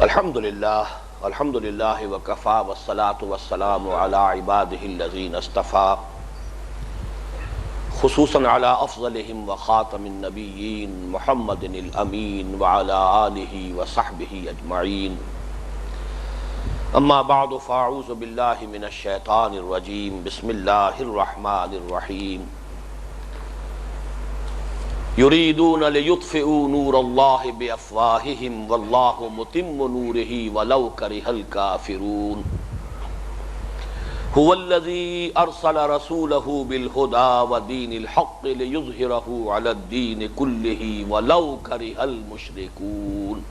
الحمدللہ وکفا والصلاة والسلام علی عباده الذین اصطفى خصوصاً علی افضلہم وخاتم النبیین محمد الامین وعلی آلہ وصحبہ اجمعین اما بعد فاعوذ باللہ من الشیطان الرجیم بسم اللہ الرحمن الرحیم یریدون لیطفئوا نور اللہ بافواہہم واللہ متم نورہ ولو کرہ الکافرون هو الذی ارسل رسولہ بالہدی ودین الحق لیظہرہ علی الدین کلہ ولو کرہ المشرکون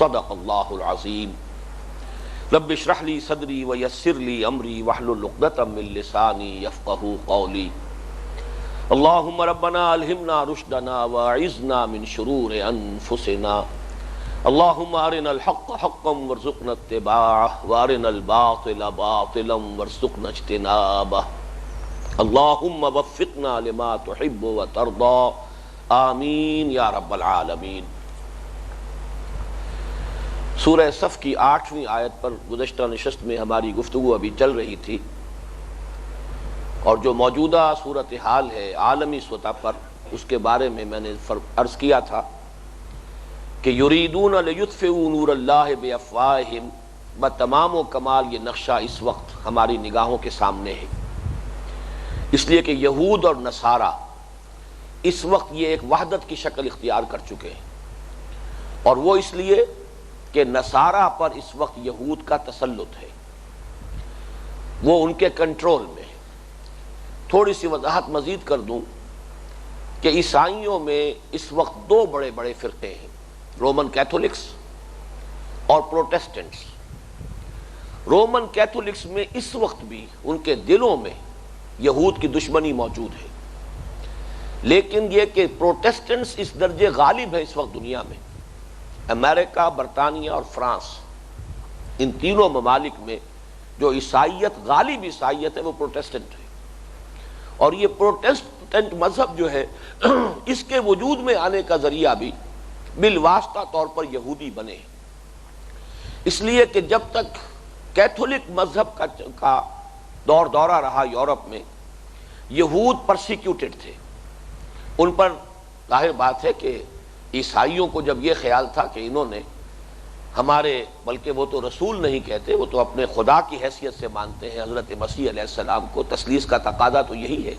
صدق اللہ العظیم رب اشرح لی صدری ویسر لی امری واحلل عقدۃ من لسانی یفقہوا قولی اللہم ربنا الہمنا رشدنا واعذنا من شرور انفسنا اللہم ارنا الحق حقا وارزقنا اتباعہ وارنا الباطل باطلا وارزقنا اجتنابہ اللہم وفقنا لما تحب وترضى آمین یا رب العالمین۔ سورہ صف کی 8ویں آیت پر گزشتہ نشست میں ہماری گفتگو ابھی چل رہی تھی، اور جو موجودہ صورتحال ہے عالمی سطح پر اس کے بارے میں نے عرض کیا تھا کہ یریدون لیطفئوا نور اللہ بافواہہم بتمام و کمال یہ نقشہ اس وقت ہماری نگاہوں کے سامنے ہے، اس لیے کہ یہود اور نصارہ اس وقت یہ ایک وحدت کی شکل اختیار کر چکے ہیں، اور وہ اس لیے کہ نصارہ پر اس وقت یہود کا تسلط ہے، وہ ان کے کنٹرول میں ہے۔ تھوڑی سی وضاحت مزید کر دوں کہ عیسائیوں میں اس وقت دو بڑے بڑے فرقے ہیں، رومن کیتھولکس اور پروٹیسٹنٹس۔ رومن کیتھولکس میں اس وقت بھی ان کے دلوں میں یہود کی دشمنی موجود ہے، لیکن یہ کہ پروٹیسٹنٹس اس درجے غالب ہے اس وقت دنیا میں، امریکہ، برطانیہ اور فرانس، ان تینوں ممالک میں جو عیسائیت غالب عیسائیت ہے وہ پروٹیسٹنٹ ہے، اور یہ پروٹیسٹنٹ مذہب جو ہے اس کے وجود میں آنے کا ذریعہ بھی بالواسطہ طور پر یہودی بنے ہیں، اس لیے کہ جب تک کیتھولک مذہب کا دورہ رہا یورپ میں، یہود پرسیکیوٹڈ تھے، ان پر ظاہر بات ہے کہ عیسائیوں کو جب یہ خیال تھا کہ انہوں نے ہمارے، بلکہ وہ تو رسول نہیں کہتے، وہ تو اپنے خدا کی حیثیت سے مانتے ہیں حضرت مسیح علیہ السلام کو، تثلیث کا تقاضا تو یہی ہے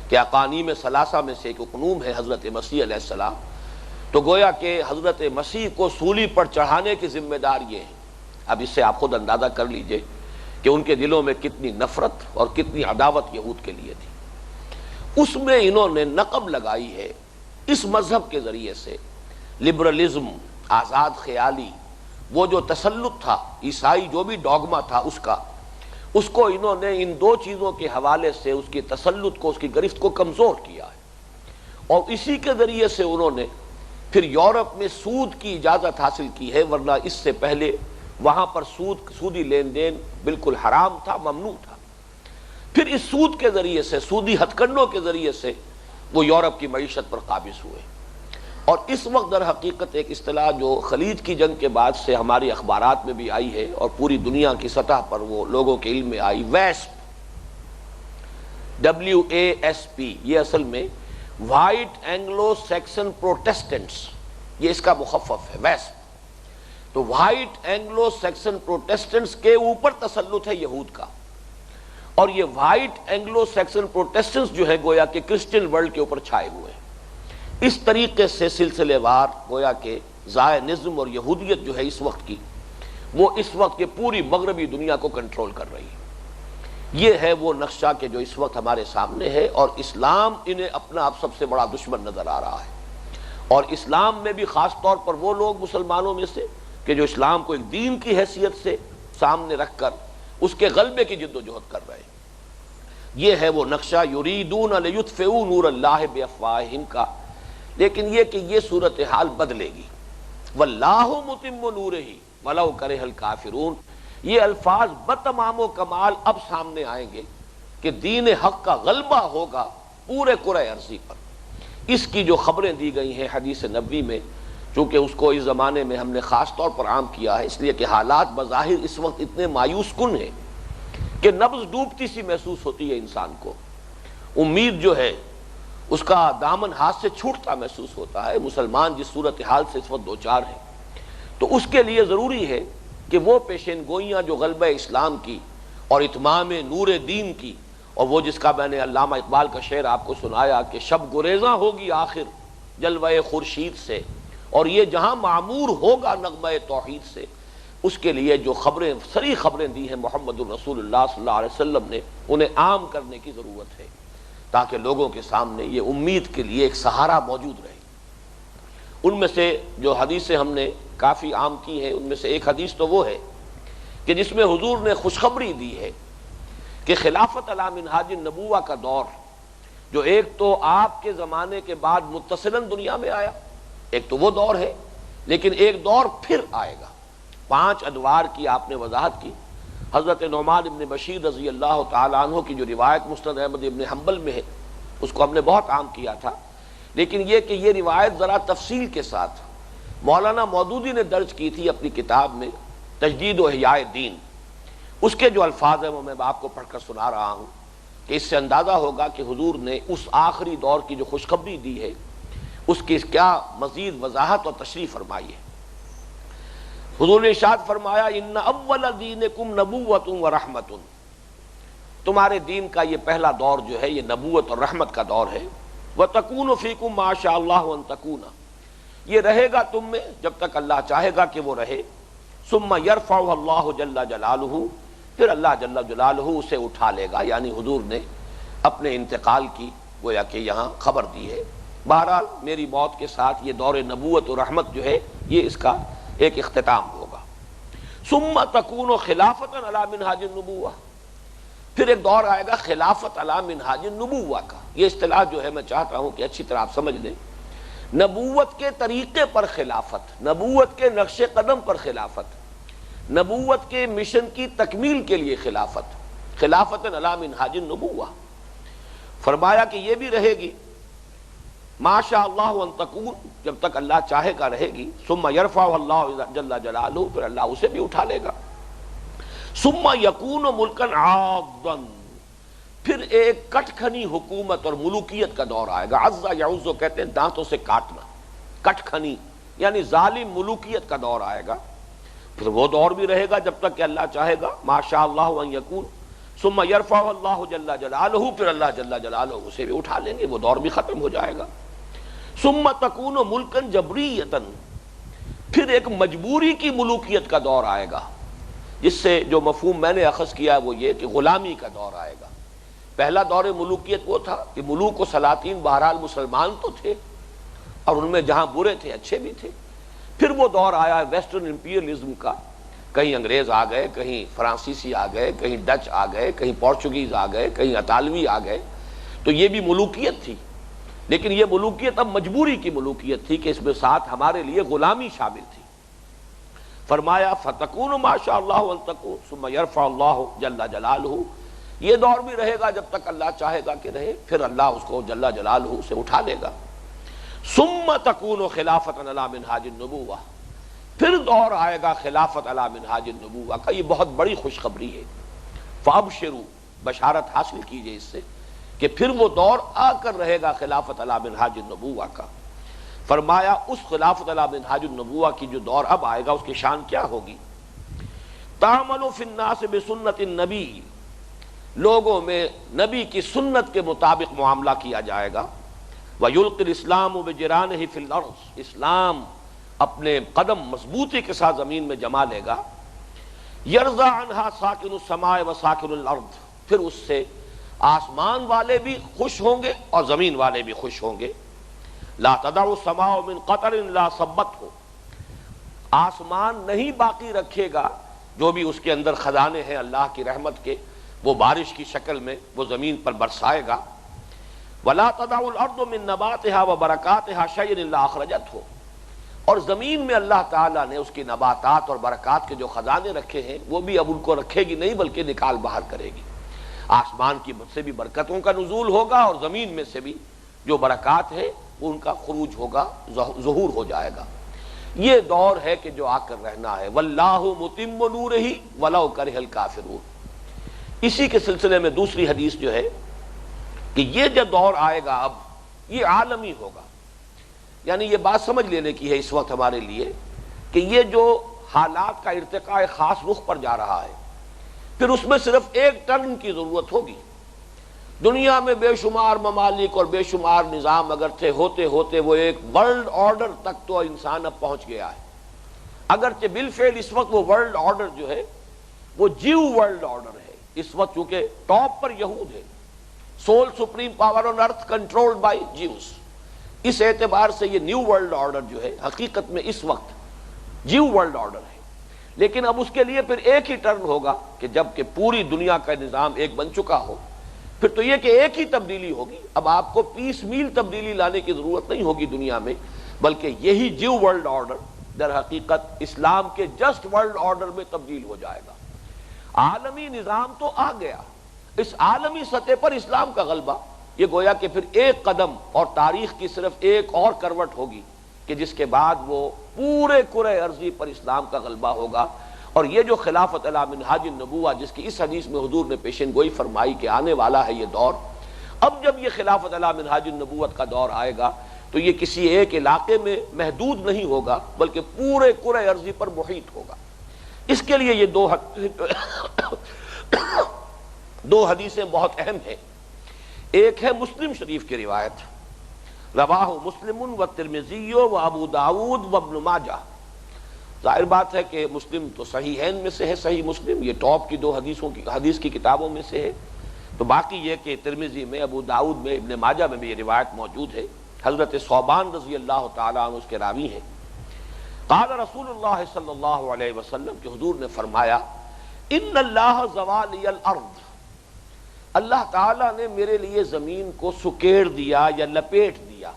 کہ اقانیم ثلاثہ میں سے ایک اقنوم ہے حضرت مسیح علیہ السلام، تو گویا کہ حضرت مسیح کو سولی پر چڑھانے کی ذمہ دار یہ ہے۔ اب اس سے آپ خود اندازہ کر لیجئے کہ ان کے دلوں میں کتنی نفرت اور کتنی عداوت یہود کے لیے تھی۔ اس میں انہوں نے نقب لگائی ہے اس مذہب کے ذریعے سے لبرلزم، آزاد خیالی، وہ جو تسلط تھا عیسائی جو بھی ڈوگما تھا اس کو انہوں نے ان دو چیزوں کے حوالے سے اس کی تسلط کو، اس کی گرفت کو کمزور کیا ہے، اور اسی کے ذریعے سے انہوں نے پھر یورپ میں سود کی اجازت حاصل کی ہے، ورنہ اس سے پہلے وہاں پر سودی لین دین بالکل حرام تھا، ممنوع تھا۔ پھر اس سود کے ذریعے سے، سودی ہتھ کنڈوں کے ذریعے سے وہ یورپ کی معیشت پر قابض ہوئے، اور اس وقت در حقیقت ایک اصطلاح جو خلیج کی جنگ کے بعد سے ہماری اخبارات میں بھی آئی ہے اور پوری دنیا کی سطح پر وہ لوگوں کے علم میں آئی، ویسپ، WASP، یہ اصل میں وائٹ اینگلو سیکسن پروٹیسٹنٹس، یہ اس کا مخفف ہے ویسپ۔ تو وائٹ اینگلو سیکسن پروٹیسٹنٹس کے اوپر تسلط ہے یہود کا، اور یہ وائٹ اینگلو سیکسن پروٹیسٹنٹس جو ہے گویا کہ کرسچن ورلڈ کے اوپر چھائے ہوئے ہیں۔ اس طریقے سے سلسلے وار گویا کہ زائنزم اور یہودیت جو ہے اس وقت کی، وہ اس وقت کے پوری مغربی دنیا کو کنٹرول کر رہی ہے۔ یہ ہے وہ نقشہ کہ جو اس وقت ہمارے سامنے ہے، اور اسلام انہیں اپنا اب سب سے بڑا دشمن نظر آ رہا ہے، اور اسلام میں بھی خاص طور پر وہ لوگ مسلمانوں میں سے کہ جو اسلام کو ایک دین کی حیثیت سے سامنے رکھ کر اس کے غلبے کی جد و جہد کر رہے ہیں۔ یہ ہے وہ نقشہ یریدون لیطفئوا نور اللہ بافواہہم کا، لیکن یہ کہ یہ صورتحال بدلے گی، واللہ متم نورہ ولو کرہ الکافرون، یہ الفاظ بتمام و کمال اب سامنے آئیں گے کہ دین حق کا غلبہ ہوگا پورے کرۂ ارضی پر۔ اس کی جو خبریں دی گئی ہیں حدیث نبوی میں چونکہ اس کو اس زمانے میں ہم نے خاص طور پر عام کیا ہے، اس لیے کہ حالات بظاہر اس وقت اتنے مایوس کن ہیں کہ نبض ڈوبتی سی محسوس ہوتی ہے انسان کو، امید جو ہے اس کا دامن ہاتھ سے چھوٹتا محسوس ہوتا ہے۔ مسلمان جس صورتحال سے اس وقت دوچار ہے، تو اس کے لیے ضروری ہے کہ وہ پیشین گوئیاں جو غلبہ اسلام کی اور اتمام نور دین کی، اور وہ جس کا میں نے علامہ اقبال کا شعر آپ کو سنایا کہ شب گریزاں ہوگی آخر جلوہ خورشید سے، اور یہ جہاں معمور ہوگا نغمہ توحید سے، اس کے لیے جو خبریں سری خبریں دی ہیں محمد الرسول اللہ صلی اللہ علیہ وسلم نے، انہیں عام کرنے کی ضرورت ہے تاکہ لوگوں کے سامنے یہ امید کے لیے ایک سہارا موجود رہے۔ ان میں سے جو حدیثیں ہم نے کافی عام کی ہیں، ان میں سے ایک حدیث تو وہ ہے کہ جس میں حضور نے خوشخبری دی ہے کہ خلافت علی منہاج النبوہ کا دور، جو ایک تو آپ کے زمانے کے بعد متصلاً دنیا میں آیا، ایک تو وہ دور ہے، لیکن ایک دور پھر آئے گا۔ 5 ادوار کی آپ نے وضاحت کی۔ حضرت نعمان ابن بشیر رضی اللہ تعالیٰ عنہ کی جو روایت مسند احمد ابن حنبل میں ہے، اس کو ہم نے بہت عام کیا تھا، لیکن یہ کہ یہ روایت ذرا تفصیل کے ساتھ مولانا مودودی نے درج کی تھی اپنی کتاب میں تجدید و احیاء دین۔ اس کے جو الفاظ ہیں وہ میں آپ کو پڑھ کر سنا رہا ہوں کہ اس سے اندازہ ہوگا کہ حضور نے اس آخری دور کی جو خوشخبری دی ہے اس کی کیا مزید وضاحت اور تشریح فرمائی ہے۔ حضور نے ارشاد فرمایا ان اول دینکم نبوۃ و رحمت، تمہارے دین کا یہ پہلا دور جو ہے یہ نبوت اور رحمت کا دور ہے۔ وتکون فیکم ما شاء اللہ ان تکون، یہ رہے گا تم میں جب تک اللہ چاہے گا کہ وہ رہے۔ ثم یرفع اللہ جل جلالہ، پھر اللہ جل جلالہ اسے اٹھا لے گا، یعنی حضور نے اپنے انتقال کی گویا کہ یہاں خبر دی ہے۔ بہرحال میری موت کے ساتھ یہ دور نبوت و رحمت جو ہے یہ اس کا ایک اختتام ہوگا۔ ثم تکون خلافۃ علی منہاج النبوہ، پھر ایک دور آئے گا خلافت علی منہاج النبوہ کا۔ یہ اصطلاح جو ہے میں چاہتا ہوں کہ اچھی طرح آپ سمجھ لیں، نبوت کے طریقے پر خلافت، نبوت کے نقش قدم پر خلافت، نبوت کے مشن کی تکمیل کے لیے خلافت، خلافت علی منہاج النبوہ۔ فرمایا کہ یہ بھی رہے گی ما شاء اللہ ان تکون، جب تک اللہ چاہے گا رہے گی۔ ثم یرفع اللہ جل جلالہ، پھر اللہ اسے بھی اٹھا لے گا۔ ثم یکون ملکا عاضا، پھر ایک کٹ کھنی حکومت اور ملوکیت کا دور آئے گا۔ عض یعض کہتے ہیں دانتوں سے کاٹنا، کٹ کھنی یعنی ظالم ملوکیت کا دور آئے گا۔ پھر وہ دور بھی رہے گا جب تک کہ اللہ چاہے گا، ما شاء اللہ ان یکون۔ ثم یرفع اللہ جل جلالہ، پھر اللہ جل جلالہ اسے بھی اٹھا لیں گے، وہ دور بھی ختم ہو جائے گا۔ ثم تکون ملکا جبریتا، پھر ایک مجبوری کی ملوکیت کا دور آئے گا، جس سے جو مفہوم میں نے اخذ کیا وہ یہ کہ غلامی کا دور آئے گا۔ پہلا دور ملوکیت وہ تھا کہ ملوک و سلاطین بہرحال مسلمان تو تھے، اور ان میں جہاں برے تھے اچھے بھی تھے۔ پھر وہ دور آیا ویسٹرن امپیریلزم کا، کہیں انگریز آ گئے، کہیں فرانسیسی آ گئے، کہیں ڈچ آ گئے، کہیں پورچوگیز آ گئے، کہیں اطالوی آ گئے، تو یہ بھی ملوکیت تھی، لیکن یہ ملوکیت اب مجبوری کی ملوکیت تھی کہ اس میں ساتھ ہمارے لیے غلامی شامل تھی۔ فرمایا فتکون ما شاء اللہ ان تکون ثم یرفع اللہ جل جلالہ، یہ دور بھی رہے گا جب تک اللہ چاہے گا کہ رہے، پھر اللہ اس کو جل جلالہ سے اٹھا لے گا۔ ثم تکون خلافۃ علی منہاج النبوہ، پھر دور آئے گا خلافت علی منہاج النبوہ کا۔ یہ بہت بڑی خوشخبری ہے، فابشروا، بشارت حاصل کیجئے اس سے کہ پھر وہ دور آ کر رہے گا خلافت علی منہاج النبوہ کا۔ فرمایا اس خلافت علی منہاج النبوہ کی جو دور اب آئے گا اس کی شان کیا ہوگی؟ تعمل فی الناس بسنت النبی، لوگوں میں نبی کی سنت کے مطابق معاملہ کیا جائے گا۔ وَيُلْقِ الْإِسْلَامُ بِجِرَانِهِ فِي الْأَرْضِ، اسلام اپنے قدم مضبوطی کے ساتھ زمین میں جما لے گا۔ يَرْضَى عَنْهَا سَاكِنُ السَّمَاءِ وَسَاكِنُ الْأَرْضِ، پھر اس سے آسمان والے بھی خوش ہوں گے اور زمین والے بھی خوش ہوں گے۔ لا تدع السماء من قطر لا صبته، آسمان نہیں باقی رکھے گا جو بھی اس کے اندر خزانے ہیں اللہ کی رحمت کے، وہ بارش کی شکل میں وہ زمین پر برسائے گا۔ ولا تدع الارض من نباتها وبرکاتها شيئا الا اخرجته، اور زمین میں اللہ تعالیٰ نے اس کی نباتات اور برکات کے جو خزانے رکھے ہیں وہ بھی اب ان کو رکھے گی نہیں بلکہ نکال باہر کرے گی۔ آسمان کی سے بھی برکتوں کا نزول ہوگا اور زمین میں سے بھی جو برکات ہے وہ ان کا خروج ہوگا، ظہور ہو جائے گا۔ یہ دور ہے کہ جو آ کر رہنا ہے، واللہ متم نورہ ولو کرہ الکافرون۔ اسی کے سلسلے میں دوسری حدیث جو ہے کہ یہ جو دور آئے گا اب یہ عالمی ہوگا، یعنی یہ بات سمجھ لینے کی ہے اس وقت ہمارے لیے کہ یہ جو حالات کا ارتقاء خاص رخ پر جا رہا ہے، پھر اس میں صرف ایک ٹرن کی ضرورت ہوگی۔ دنیا میں بے شمار ممالک اور بے شمار نظام اگر تھے، ہوتے ہوتے وہ ایک ورلڈ آرڈر تک تو انسان اب پہنچ گیا ہے، اگرچہ بالفعل اس وقت وہ ورلڈ آرڈر جو ہے وہ جیو ورلڈ آرڈر ہے۔ اس وقت چونکہ ٹاپ پر یہود ہے، sole supreme power on earth controlled by Jews, اس اعتبار سے یہ نیو ورلڈ آرڈر جو ہے حقیقت میں اس وقت جیو ورلڈ آرڈر ہے۔ لیکن اب اس کے لیے پھر ایک ہی ٹرن ہوگا کہ جب کہ پوری دنیا کا نظام ایک بن چکا ہو، پھر تو یہ کہ ایک ہی تبدیلی ہوگی۔ اب آپ کو پیس میل تبدیلی لانے کی ضرورت نہیں ہوگی دنیا میں، بلکہ یہی جیو ورلڈ آرڈر در حقیقت اسلام کے جسٹ ورلڈ آرڈر میں تبدیل ہو جائے گا۔ عالمی نظام تو آ گیا، اس عالمی سطح پر اسلام کا غلبہ، یہ گویا کہ پھر ایک قدم اور تاریخ کی صرف ایک اور کروٹ ہوگی کہ جس کے بعد وہ پورے کرۂ ارضی پر اسلام کا غلبہ ہوگا۔ اور یہ جو خلافت علی منہاج النبوہ جس کی اس حدیث میں حضور نے پیشن گوئی فرمائی کہ آنے والا ہے یہ دور، اب جب یہ خلافت علی منہاج النبوت کا دور آئے گا تو یہ کسی ایک علاقے میں محدود نہیں ہوگا بلکہ پورے کرۂ ارضی پر محیط ہوگا۔ اس کے لیے یہ دو حدیثیں بہت اہم ہیں۔ ایک ہے مسلم شریف کی روایت، رواہ مسلم و ترمذی و ابو داود و ابن ماجہ۔ ظاہر بات ہے کہ مسلم تو صحیحین میں سے ہے، صحیح مسلم یہ ٹاپ کی دو حدیث کی کتابوں میں سے ہے، تو باقی یہ کہ ترمذی میں، ابو داؤد میں، ابن ماجہ میں بھی یہ روایت موجود ہے۔ حضرت ثوبان رضی اللہ تعالیٰ عنہ اس کے راوی ہیں۔ قال رسول اللہ صلی اللہ علیہ وسلم کہ حضور نے فرمایا، ان اللہ زوالی الارض، اللہ تعالیٰ نے میرے لیے زمین کو سکیڑ دیا یا لپیٹ دیا،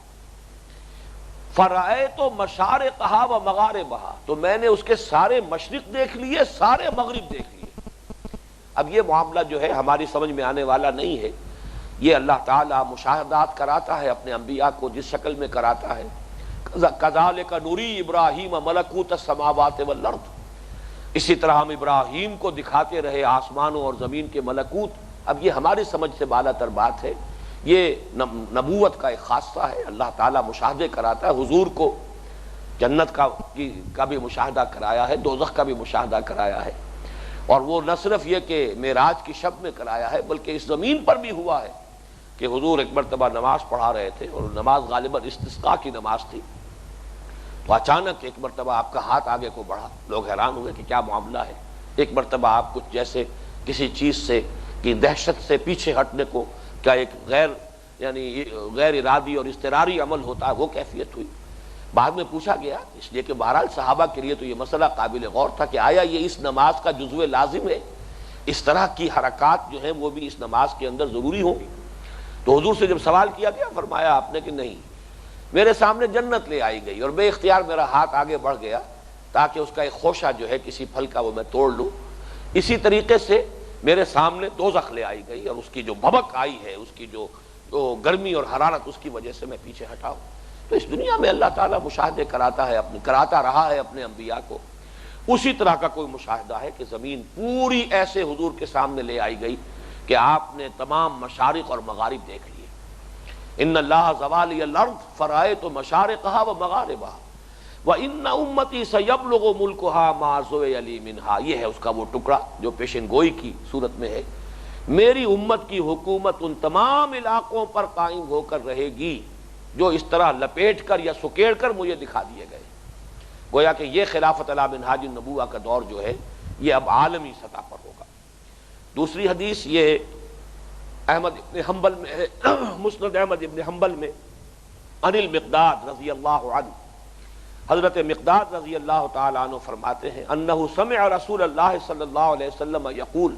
فرأیت مشارقہا و مغاربہا، تو میں نے اس کے سارے مشرق دیکھ لیے، سارے مغرب دیکھ لیے۔ اب یہ معاملہ جو ہے ہماری سمجھ میں آنے والا نہیں ہے، یہ اللہ تعالیٰ مشاہدات کراتا ہے اپنے انبیاء کو جس شکل میں کراتا ہے۔ کذالک نری ابراہیم ملکوت السماوات والارض، اسی طرح ہم ابراہیم کو دکھاتے رہے آسمانوں اور زمین کے ملکوت۔ ب یہ ہماری سمجھ سے بالا تر بات ہے، یہ نبوت کا ایک خاصہ ہے، اللہ تعالیٰ مشاہدے کراتا ہے۔ حضور کو جنت کا بھی مشاہدہ کرایا ہے، دوزخ کا بھی مشاہدہ کرایا ہے، اور وہ نہ صرف یہ کہ معراج کی شب میں کرایا ہے بلکہ اس زمین پر بھی ہوا ہے کہ حضور ایک مرتبہ نماز پڑھا رہے تھے، اور نماز غالباً استسقاء کی نماز تھی، تو اچانک ایک مرتبہ آپ کا ہاتھ آگے کو بڑھا، لوگ حیران ہوئے کہ کیا معاملہ ہے۔ ایک مرتبہ آپ کچھ جیسے کسی چیز سے کی دہشت سے پیچھے ہٹنے کو، کیا ایک غیر ارادی اور اضطراری عمل ہوتا ہے، وہ کیفیت ہوئی۔ بعد میں پوچھا گیا، اس لیے کہ بہرحال صحابہ کے لیے تو یہ مسئلہ قابل غور تھا کہ آیا یہ اس نماز کا جزو لازم ہے، اس طرح کی حرکات جو ہیں وہ بھی اس نماز کے اندر ضروری ہوں گی۔ تو حضور سے جب سوال کیا گیا، فرمایا آپ نے کہ نہیں، میرے سامنے جنت لے آئی گئی اور بے اختیار میرا ہاتھ آگے بڑھ گیا تاکہ اس کا ایک خوشہ جو ہے کسی پھل کا وہ میں توڑ لوں، اسی طریقے سے میرے سامنے دوزخ لے آئی گئی اور اس کی جو بھبک آئی ہے، اس کی جو گرمی اور حرارت، اس کی وجہ سے میں پیچھے ہٹا ہوں۔ تو اس دنیا میں اللہ تعالیٰ مشاہدے کراتا رہا ہے اپنے انبیاء کو۔ اسی طرح کا کوئی مشاہدہ ہے کہ زمین پوری ایسے حضور کے سامنے لے آئی گئی کہ آپ نے تمام مشارق اور مغارب دیکھ لیے۔ ان اللہ زوالی الارض فرأیت مشارقہا و مغاربہا وان امتی سیبلغ ملکہا ما زوی لی منہا، یہ ہے اس کا وہ ٹکڑا جو پیشن گوئی کی صورت میں ہے۔ میری امت کی حکومت ان تمام علاقوں پر قائم ہو کر رہے گی جو اس طرح لپیٹ کر یا سکیڑ کر مجھے دکھا دیے گئے۔ گویا کہ یہ خلافت علی منہاج النبوہ کا دور جو ہے یہ اب عالمی سطح پر ہوگا۔ دوسری حدیث یہ احمد ابن حنبل میں ہے، مسند احمد ابن حنبل میں، عن المقداد رضی اللہ عنہ، حضرت مقداد رضی اللہ تعالیٰ عنہ فرماتے ہیں، انہ سمع رسول اللہ صلی اللہ علیہ وسلم یقول،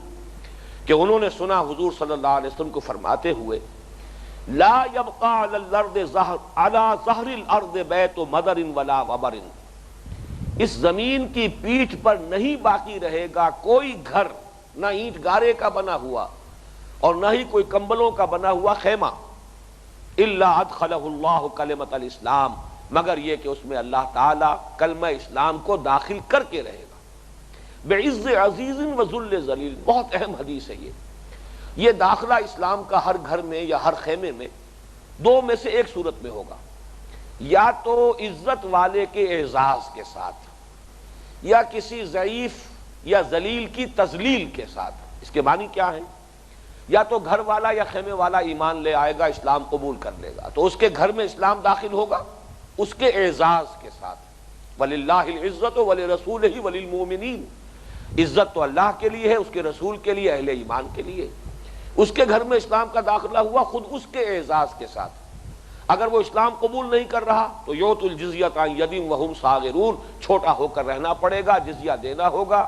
کہ انہوں نے سنا حضور صلی اللہ علیہ وسلم کو فرماتے ہوئے، لا یبقى علی الارض علی ظہر الارض بیت مدر ولا وبر، اس زمین کی پیٹھ پر نہیں باقی رہے گا کوئی گھر، نہ اینٹ گارے کا بنا ہوا اور نہ ہی کوئی کمبلوں کا بنا ہوا خیمہ، الا ادخلہ اللہ کلمۃ الاسلام، مگر یہ کہ اس میں اللہ تعالیٰ کلمہ اسلام کو داخل کر کے رہے گا۔ بعز عزیز و ذل ذلیل، بہت اہم حدیث ہے یہ داخلہ اسلام کا ہر گھر میں یا ہر خیمے میں دو میں سے ایک صورت میں ہوگا، یا تو عزت والے کے اعزاز کے ساتھ، یا کسی ضعیف یا ذلیل کی تذلیل کے ساتھ۔ اس کے معنی کیا ہے؟ یا تو گھر والا یا خیمے والا ایمان لے آئے گا، اسلام قبول کر لے گا، تو اس کے گھر میں اسلام داخل ہوگا اس کے اعزاز کے ساتھ۔ وَلِلَّهِ الْعِزَّةُ وَلِرَسُولِهِ وَلِلْمُؤْمِنِينَ، عزت تو اللہ کے لیے ہے، اس کے رسول کے لیے، اہل ایمان کے لیے۔ اس کے گھر میں اسلام کا داخلہ ہوا خود اس کے اعزاز کے ساتھ۔ اگر وہ اسلام قبول نہیں کر رہا تو یؤتُ الجزیۃ عن یدٍ وہم صاغرون، چھوٹا ہو کر رہنا پڑے گا، جزیہ دینا ہوگا،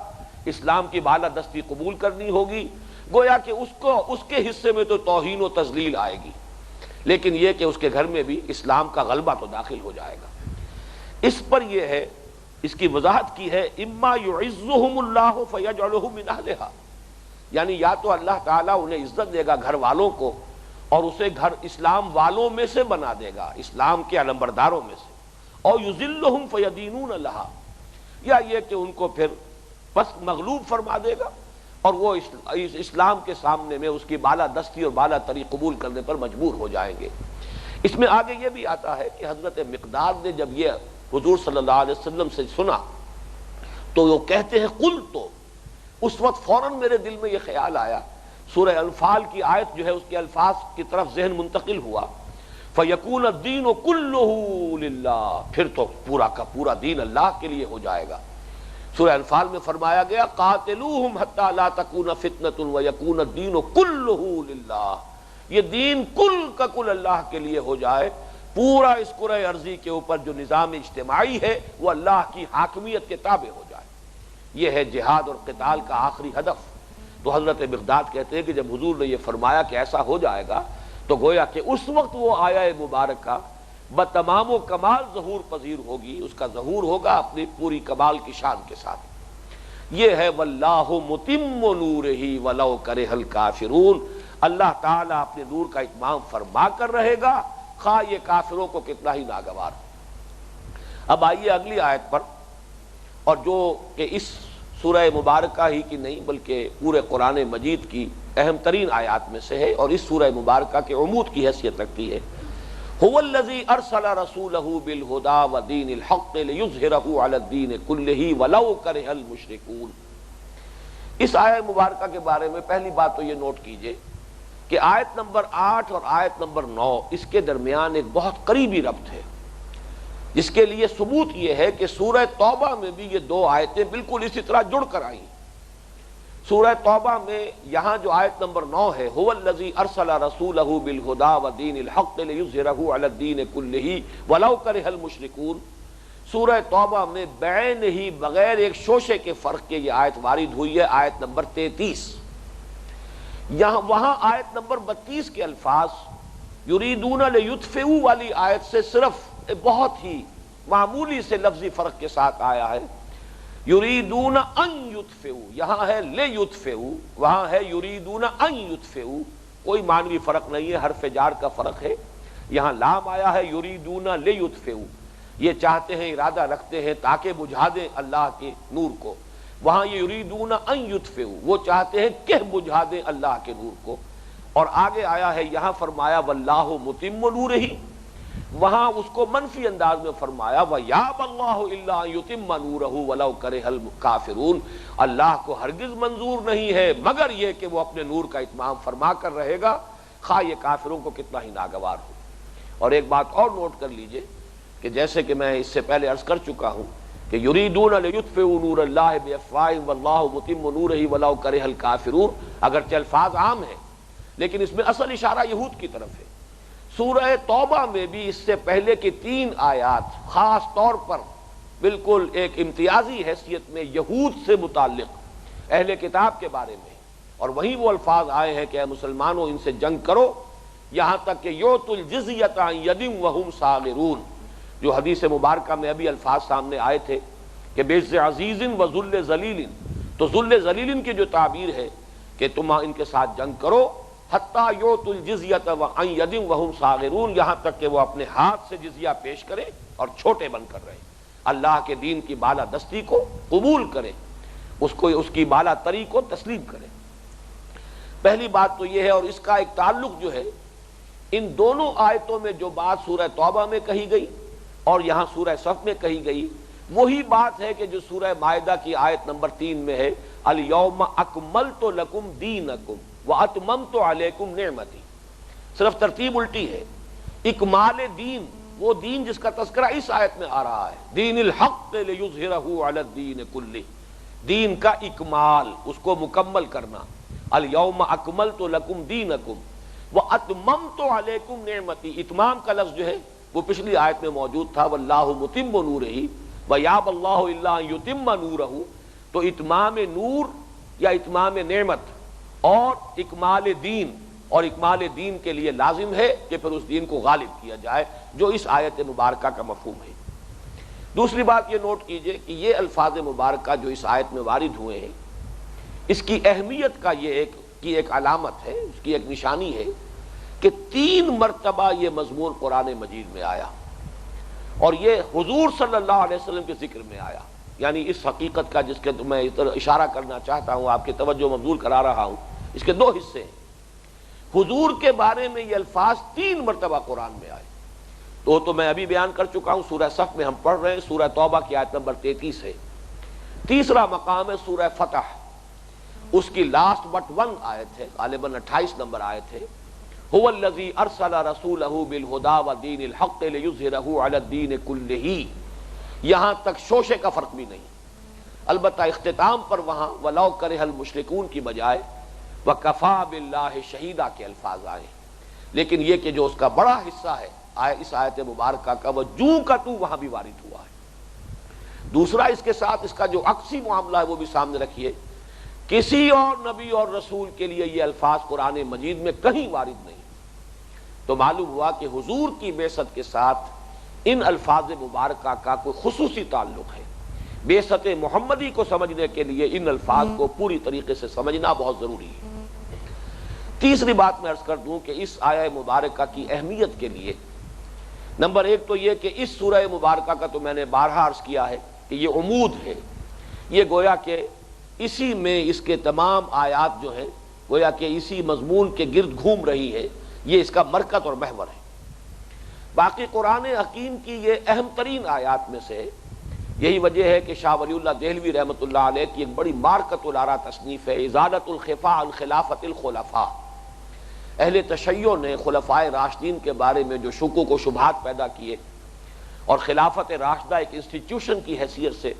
اسلام کی بالادستی قبول کرنی ہوگی۔ گویا کہ اس کے حصے میں تو توہین و تذلیل آئے گی، لیکن یہ کہ اس کے گھر میں بھی اسلام کا غلبہ تو داخل ہو جائے گا۔ اس پر یہ ہے، اس کی وضاحت کی ہے، اما یعزہم اللہ فیجعلہم من اہلہا، یعنی یا تو اللہ تعالیٰ انہیں عزت دے گا گھر والوں کو اور اسے گھر اسلام والوں میں سے بنا دے گا، اسلام کے علمبرداروں میں سے، اور یذلہم فیدینون لہا، یا یہ کہ ان کو پھر بس مغلوب فرما دے گا اور وہ اسلام کے سامنے میں اس کی بالادستی اور بالا تری قبول کرنے پر مجبور ہو جائیں گے۔ اس میں آگے یہ بھی آتا ہے کہ حضرت مقداد نے جب یہ حضور صلی اللہ علیہ وسلم سے سنا تو وہ کہتے ہیں قل، تو اس وقت فوراً میرے دل میں یہ خیال آیا، سورہ انفال کی آیت جو ہے اس کے الفاظ کی طرف ذہن منتقل ہوا، فَيَكُونَ الدِّينُ كُلُّهُ لِلَّهِ، پھر تو پورا کا پورا دین اللہ کے لیے ہو جائے گا۔ سورہ انفال میں فرمایا گیا قاتلوہم حتی لا تکون فتنۃ ویکون الدین کلہ للہ، یہ دین کل کا کل اللہ کے لیے ہو جائے، پورا اس کرۂ ارضی کے اوپر جو نظام اجتماعی ہے وہ اللہ کی حاکمیت کے تابع ہو جائے۔ یہ ہے جہاد اور قتال کا آخری ہدف۔ تو حضرت مقداد کہتے ہیں کہ جب حضور نے یہ فرمایا کہ ایسا ہو جائے گا تو گویا کہ اس وقت وہ آیہ مبارکہ بتمام و کمال ظہور پذیر ہوگی، اس کا ظہور ہوگا اپنی پوری کمال کی شان کے ساتھ۔ یہ ہے واللہ متم نورہ ولو کرہ الکافرون، اللہ تعالیٰ اپنے نور کا اتمام فرما کر رہے گا، خواہ یہ کافروں کو کتنا ہی ناگوار ہو۔ اب آئیے اگلی آیت پر، اور جو کہ اس سورہ مبارکہ ہی کی نہیں بلکہ پورے قرآن مجید کی اہم ترین آیات میں سے ہے، اور اس سورہ مبارکہ کے عمود کی حیثیت رکھتی ہے۔ هو الذی ارسل رسولہ بالہدی ودین الحق لیظہرہ علی الدین کلہ ولو کرہ المشرکون۔ اس آیت مبارکہ کے بارے میں پہلی بات تو یہ نوٹ کیجئے کہ آیت نمبر 8 اور آیت نمبر 9 اس کے درمیان ایک بہت قریبی ربط ہے، جس کے لیے ثبوت یہ ہے کہ سورہ توبہ میں بھی یہ دو آیتیں بالکل اسی طرح جڑ کر آئیں۔ سورہ توبہ میں یہاں جو آیت نمبر 9 ہے هو الذی ارسل رسولہ بالہدی ودین الحق لیظہرہ علی الدین کلہ ولو کرہ المشرکون، سورہ توبہ میں بعین ہی بغیر ایک شوشے کے فرق کے یہ آیت وارد ہوئی ہے، آیت نمبر 33۔ وہاں آیت نمبر 32 کے الفاظ یریدون لیطفئوا والی آیت سے صرف بہت ہی معمولی سے لفظی فرق کے ساتھ آیا ہے۔ یریدون ان یطفئوا، یہاں ہے لیطفئوا، وہاں ہے یریدون ان یطفئوا، کوئی معنوی فرق نہیں ہے، حرف جار کا فرق ہے۔ یہاں لام آیا ہے یریدون لیطفئوا، یہ چاہتے ہیں، ارادہ رکھتے ہیں تاکہ بجھا دیں اللہ کے نور کو۔ وہاں یہ یریدون ان یطفئوا، وہ چاہتے ہیں کہ بجھا دیں اللہ کے نور کو۔ اور آگے آیا ہے یہاں فرمایا واللہ متم نورہ، وہاں اس کو منفی انداز میں فرمایا وَيَأْبَى اللَّهُ إِلَّا أَن يُتِمَّ نُورَهُ وَلَوْ كَرِهَ الْكَافِرُونَ، اللہ کو ہرگز منظور نہیں ہے مگر یہ کہ وہ اپنے نور کا اتمام فرما کر رہے گا، خواہ یہ کافروں کو کتنا ہی ناگوار ہو۔ اور ایک بات اور نوٹ کر لیجئے کہ جیسے کہ میں اس سے پہلے عرض کر چکا ہوں کہ یریدون لیطفئوا نور اللہ بافواہہم واللہ متم نورہ ولو کرہ الکافرون، اگرچہ الفاظ عام ہیں لیکن اس میں اصل اشارہ یہود کی طرف ہے۔ سورہ توبہ میں بھی اس سے پہلے کی 3 آیات خاص طور پر بالکل ایک امتیازی حیثیت میں یہود سے متعلق اہل کتاب کے بارے میں، اور وہیں وہ الفاظ آئے ہیں کہ اے مسلمانوں ان سے جنگ کرو، یہاں تک کہ یؤت الجزیۃ عن ید وہم صاغرون، جو حدیث مبارکہ میں ابھی الفاظ سامنے آئے تھے کہ بعز عزیز و ذل ذلیل، تو ذل ذلیل کی جو تعبیر ہے کہ تم ان کے ساتھ جنگ کرو حتیٰ یؤت الجزیۃ عن ید وہم صاغرون، یہاں تک کہ وہ اپنے ہاتھ سے جزیہ پیش کریں اور چھوٹے بن کر رہیں، اللہ کے دین کی بالا دستی کو قبول کریں، اس کی بالا تری کو تسلیم کریں۔ پہلی بات تو یہ ہے، اور اس کا ایک تعلق جو ہے ان دونوں آیتوں میں جو بات سورہ توبہ میں کہی گئی اور یہاں سورہ صف میں کہی گئی، وہی بات ہے کہ جو سورہ مائدہ کی آیت نمبر 3 میں ہے، الیوم اکملت لکم دینکم واتممت علیکم نعمتی۔ صرف ترتیب الٹی ہے۔ اکمال دین، وہ دین جس کا تذکرہ اس آیت میں آ رہا ہے، دین الحق لیظہرہ علی الدین کلہ، دین کا اکمال، اس کو مکمل کرنا۔ الیوم اکملت لکم دینکم واتممت علیکم نعمتی، اتمام کا لفظ جو ہے وہ پچھلی آیت میں موجود تھا، واللہ متم نورہ ویابی اللہ الا ان یتم نورہ۔ تو اتمام نور یا اتمام نعمت اور اکمال دین، اور اکمال دین کے لیے لازم ہے کہ پھر اس دین کو غالب کیا جائے، جو اس آیت مبارکہ کا مفہوم ہے۔ دوسری بات یہ نوٹ کیجئے کہ یہ الفاظ مبارکہ جو اس آیت میں وارد ہوئے ہیں، اس کی اہمیت کا یہ ایک علامت ہے، اس کی ایک نشانی ہے کہ 3 مرتبہ یہ مضمون قرآن مجید میں آیا، اور یہ حضور صلی اللہ علیہ وسلم کے ذکر میں آیا۔ یعنی اس حقیقت کا جس کے میں اشارہ کرنا چاہتا ہوں، آپ کی توجہ مبذول کرا رہا ہوں، اس کے 2 حصے ہیں۔ حضور کے بارے میں یہ الفاظ 3 مرتبہ قرآن میں آئے، تو میں ابھی بیان کر چکا ہوں، سورہ صف میں ہم پڑھ رہے ہیں، سورہ توبہ کی آیت نمبر 33 ہے۔ تیسرا مقام ہے سورہ فتح، اس کی لاسٹ بٹ 1 آیت ہے، غالباً 28 نمبر آیت ہے، هو الذی ارسل رسولہ بالہدی ودین الحق لیظہرہ علی الدین کلہ۔ یہاں تک شوشے کا فرق بھی نہیں، البتہ اختتام پر وہاں ولو کرہ المشرکون کی بجائے وکفا باللہ شہیدہ کے الفاظ آئے، لیکن یہ کہ جو اس کا بڑا حصہ ہے اس آیت مبارکہ کا، وہ جو کا تو وہاں بھی وارد ہوا ہے۔ دوسرا، اس کے ساتھ اس کا جو عکسی معاملہ ہے وہ بھی سامنے رکھیے، کسی اور نبی اور رسول کے لیے یہ الفاظ قرآن مجید میں کہیں وارد نہیں، تو معلوم ہوا کہ حضور کی بعثت کے ساتھ ان الفاظ مبارکہ کا کوئی خصوصی تعلق ہے۔ بعثت محمدی کو سمجھنے کے لیے ان الفاظ کو پوری طریقے سے سمجھنا بہت ضروری ہے۔ تیسری بات میں عرض کر دوں کہ اس آیہ مبارکہ کی اہمیت کے لیے نمبر 1 تو یہ کہ اس سورہ مبارکہ کا تو میں نے بارہا عرض کیا ہے کہ یہ عمود ہے، یہ گویا کہ اسی میں اس کے تمام آیات جو ہیں گویا کہ اسی مضمون کے گرد گھوم رہی ہے، یہ اس کا مرکز اور محور ہے۔ باقی قرآن حکیم کی یہ اہم ترین آیات میں سے، یہی وجہ ہے کہ شاہ ولی اللہ دہلوی رحمۃ اللہ علیہ کی ایک بڑی مارکۃ الآراء تصنیف ہے، ازالۃ الخفا عن خلافۃ الخلفاء۔ اہل تشیع نے خلفائے راشدین کے بارے میں جو شکوک و شبہات پیدا کیے، اور خلافت راشدہ ایک انسٹیٹیوشن کی حیثیت سے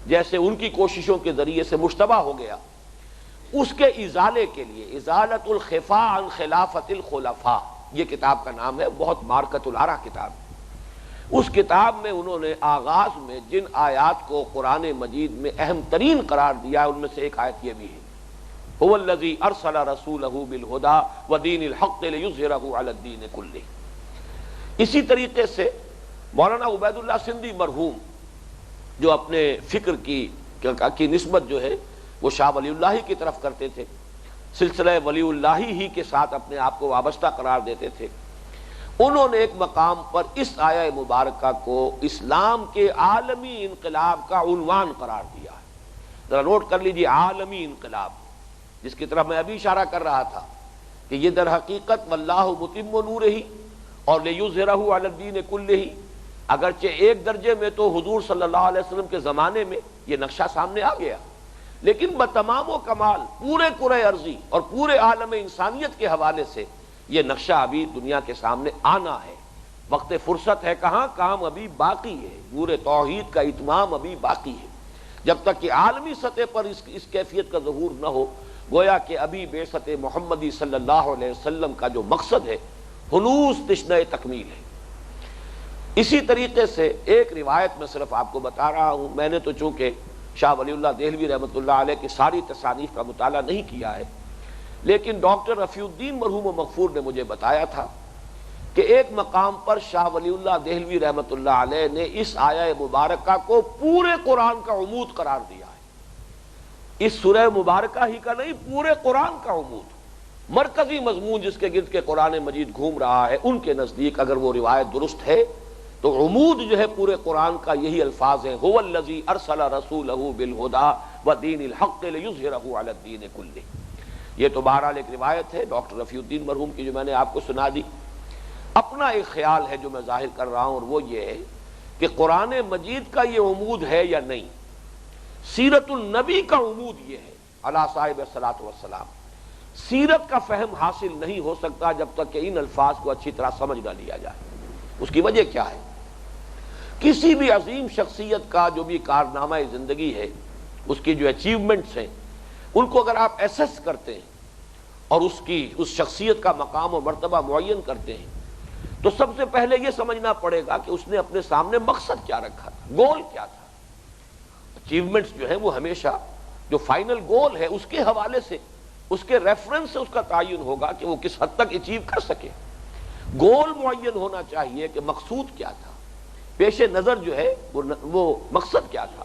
جیسے ان کی کوششوں کے ذریعے سے مشتبہ ہو گیا، اس کے ازالے کے لیے ازالۃ الخفا عن خلافۃ الخلفاء، یہ کتاب کا نام ہے، بہت مارکۃ الآراء کتاب۔ اس کتاب میں انہوں نے آغاز میں جن آیات کو قرآن مجید میں اہم ترین قرار دیا ہے، ان میں سے ایک آیت یہ بھی ہے، هو الذی ارسل رسولہ بالہدی ودین الحق لیظہرہ علی الدین کلہ۔ اسی طریقے سے مولانا عبید اللہ سندھی مرحوم، جو اپنے فکر کی نسبت جو ہے وہ شاہ ولی اللہ کی طرف کرتے تھے، سلسلہ ولی اللہ ہی کے ساتھ اپنے آپ کو وابستہ قرار دیتے تھے، انہوں نے ایک مقام پر اس آیہ مبارکہ کو اسلام کے عالمی انقلاب کا عنوان قرار دیا ہے۔ ذرا نوٹ کر لیجیے، عالمی انقلاب، جس کی طرف میں ابھی اشارہ کر رہا تھا کہ یہ در حقیقت واللہ متم نورہ اور لیظہرہ علی الدین کلہ، اگرچہ ایک درجے میں تو حضور صلی اللہ علیہ وسلم کے زمانے میں یہ نقشہ سامنے آ گیا، لیکن بتمام و کمال پورے کرۂ ارضی اور پورے عالم انسانیت کے حوالے سے یہ نقشہ ابھی دنیا کے سامنے آنا ہے۔ وقت فرصت ہے کہاں، کام ابھی باقی ہے، پورے توحید کا اتمام ابھی باقی ہے۔ جب تک کہ عالمی سطح پر اس کیفیت کا ظہور نہ ہو، گویا کہ ابھی بعثت محمدی صلی اللہ علیہ وسلم کا جو مقصد ہے ہنوز تشنہ تکمیل ہے۔ اسی طریقے سے ایک روایت میں صرف آپ کو بتا رہا ہوں، میں نے تو چونکہ شاہ ولی اللہ دہلوی رحمۃ اللہ علیہ کی ساری تصانیف کا مطالعہ نہیں کیا ہے، لیکن ڈاکٹر رفیع الدین مرحوم و مغفور نے مجھے بتایا تھا کہ ایک مقام پر شاہ ولی اللہ دہلوی رحمۃ اللہ علیہ نے اس آیہ مبارکہ کو پورے قرآن کا عمود قرار دیا ہے۔ اس سورہ مبارکہ ہی کا نہیں، پورے قرآن کا عمود، مرکزی مضمون جس کے گرد کے قرآن مجید گھوم رہا ہے، ان کے نزدیک اگر وہ روایت درست ہے تو عمود جو ہے پورے قرآن کا یہی الفاظ ہیں، هو الذی ارسل رسولہ بالہدی ودین الحق لیظہرہ علی الدین کلہ۔ یہ تو بہرحال ایک روایت ہے ڈاکٹر رفیع الدین مرحوم کی جو میں نے آپ کو سنا دی۔ اپنا ایک خیال ہے جو میں ظاہر کر رہا ہوں، اور وہ یہ ہے کہ قرآن مجید کا یہ عمود ہے یا نہیں۔ سیرت النبی کا عمود یہ ہے علی صاحب الصلاۃ والسلام۔ سیرت کا فہم حاصل نہیں ہو سکتا جب تک کہ ان الفاظ کو اچھی طرح سمجھ نہ لیا جائے۔ اس کی وجہ کیا ہے؟ کسی بھی عظیم شخصیت کا جو بھی کارنامہ زندگی ہے، اس کی جو اچیومنٹس ہیں، ان کو اگر آپ ایسس کرتے ہیں اور اس شخصیت کا مقام و مرتبہ معین کرتے ہیں، تو سب سے پہلے یہ سمجھنا پڑے گا کہ اس نے اپنے سامنے مقصد کیا رکھا تھا، گول کیا تھا۔ اچیومنٹس جو ہے وہ ہمیشہ جو فائنل گول ہے اس کے حوالے سے، اس کے ریفرنس سے اس کا تعین ہوگا کہ وہ کس حد تک اچیو کر سکے۔ گول معین ہونا چاہیے کہ مقصود کیا تھا، پیش نظر جو ہے وہ مقصد کیا تھا۔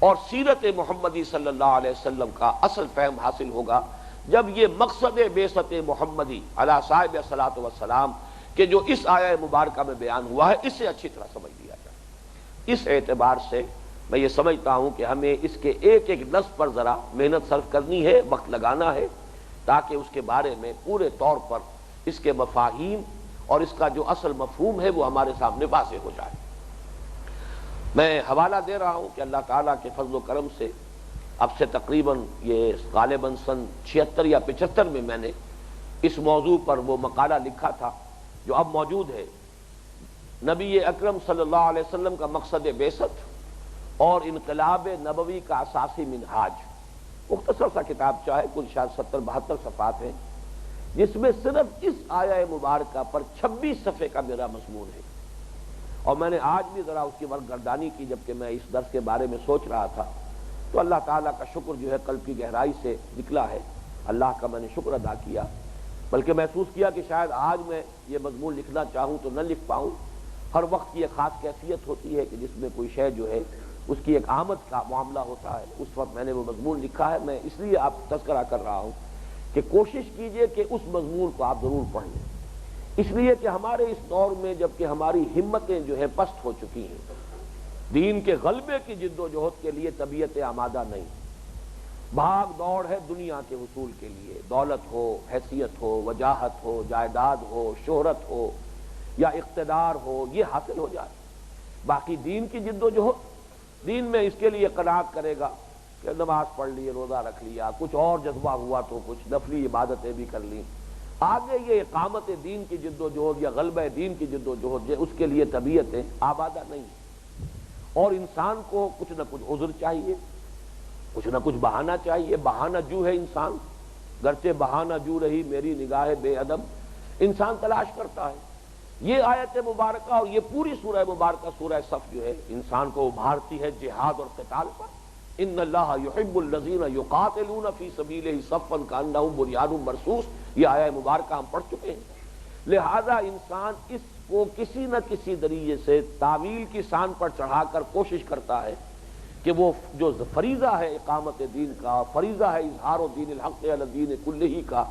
اور سیرت محمدی صلی اللہ علیہ وسلم کا اصل فہم حاصل ہوگا جب یہ مقصد بعثت محمدی علی صاحب الصلاۃ والسلام کہ جو اس آیہ مبارکہ میں بیان ہوا ہے، اسے اچھی طرح سمجھ لیا جائے۔ اس اعتبار سے میں یہ سمجھتا ہوں کہ ہمیں اس کے ایک ایک لفظ پر ذرا محنت صرف کرنی ہے، وقت لگانا ہے، تاکہ اس کے بارے میں پورے طور پر اس کے مفاہیم اور اس کا جو اصل مفہوم ہے وہ ہمارے سامنے واضح ہو جائے۔ میں حوالہ دے رہا ہوں کہ اللہ تعالیٰ کے فضل و کرم سے اب سے تقریباً یہ غالباً سن 76 یا 75 میں نے اس موضوع پر وہ مقالہ لکھا تھا جو اب موجود ہے، نبی اکرم صلی اللہ علیہ وسلم کا مقصد بعثت اور انقلاب نبوی کا اساسی منہاج۔ مختصر سا کتاب چاہے، کل شاید 70-72 صفحات ہیں، جس میں صرف اس آیہ مبارکہ پر 26 صفحے کا میرا مضمون ہے۔ اور میں نے آج بھی ذرا اس کی ورگردانی کی جبکہ میں اس درس کے بارے میں سوچ رہا تھا، تو اللہ تعالیٰ کا شکر جو ہے قلب کی گہرائی سے نکلا ہے، اللہ کا میں نے شکر ادا کیا، بلکہ محسوس کیا کہ شاید آج میں یہ مضمون لکھنا چاہوں تو نہ لکھ پاؤں۔ ہر وقت کی ایک خاص کیفیت ہوتی ہے کہ جس میں کوئی شے جو ہے اس کی ایک آمد کا معاملہ ہوتا ہے، اس وقت میں نے وہ مضمون لکھا ہے۔ میں اس لیے آپ تذکرہ کر رہا ہوں کہ کوشش کیجئے کہ اس مضمون کو آپ ضرور پڑھ لیں، اس لیے کہ ہمارے اس دور میں جبکہ ہماری ہمتیں جو ہے پست ہو چکی ہیں، دین کے غلبے کی جد و جہد کے لیے طبیعت آمادہ نہیں، بھاگ دوڑ ہے دنیا کے حصول کے لیے، دولت ہو، حیثیت ہو، وجاہت ہو، جائیداد ہو، شہرت ہو یا اقتدار ہو، یہ حاصل ہو جائے۔ باقی دین کی جد و جہد، دین میں اس کے لیے قناعت کرے گا کہ نماز پڑھ لی، روزہ رکھ لیا، کچھ اور جذبہ ہوا تو کچھ نفلی عبادتیں بھی کر لیں، آگے یہ اقامت دین کی جد و جہد یا غلبہ دین کی جد و جہد اس کے لیے طبیعتیں آبادہ نہیں، اور انسان کو کچھ نہ کچھ عذر چاہیے، کچھ نہ کچھ بہانہ چاہیے۔ بہانہ جو ہے انسان، گرچہ بہانہ جو رہی میری نگاہ بے ادب، انسان تلاش کرتا ہے۔ یہ آیت مبارکہ اور یہ پوری سورہ مبارکہ سورہ صف جو ہے انسان کو ابھارتی ہے جہاد اور قتال پر۔ ان اللہ یحب الذین یقاتلون فی سبیلہ صفا کانہم بنیان مرصوص، یہ آیہ مبارکہ ہم پڑھ چکے ہیں۔ لہذا انسان اس کو کسی نہ کسی ذریعے سے تعویل کی سان پر چڑھا کر کوشش کرتا ہے کہ وہ جو فریضہ ہے اقامت دین کا، فریضہ ہے اظہار و دین الحق علی الدین کلہ کا،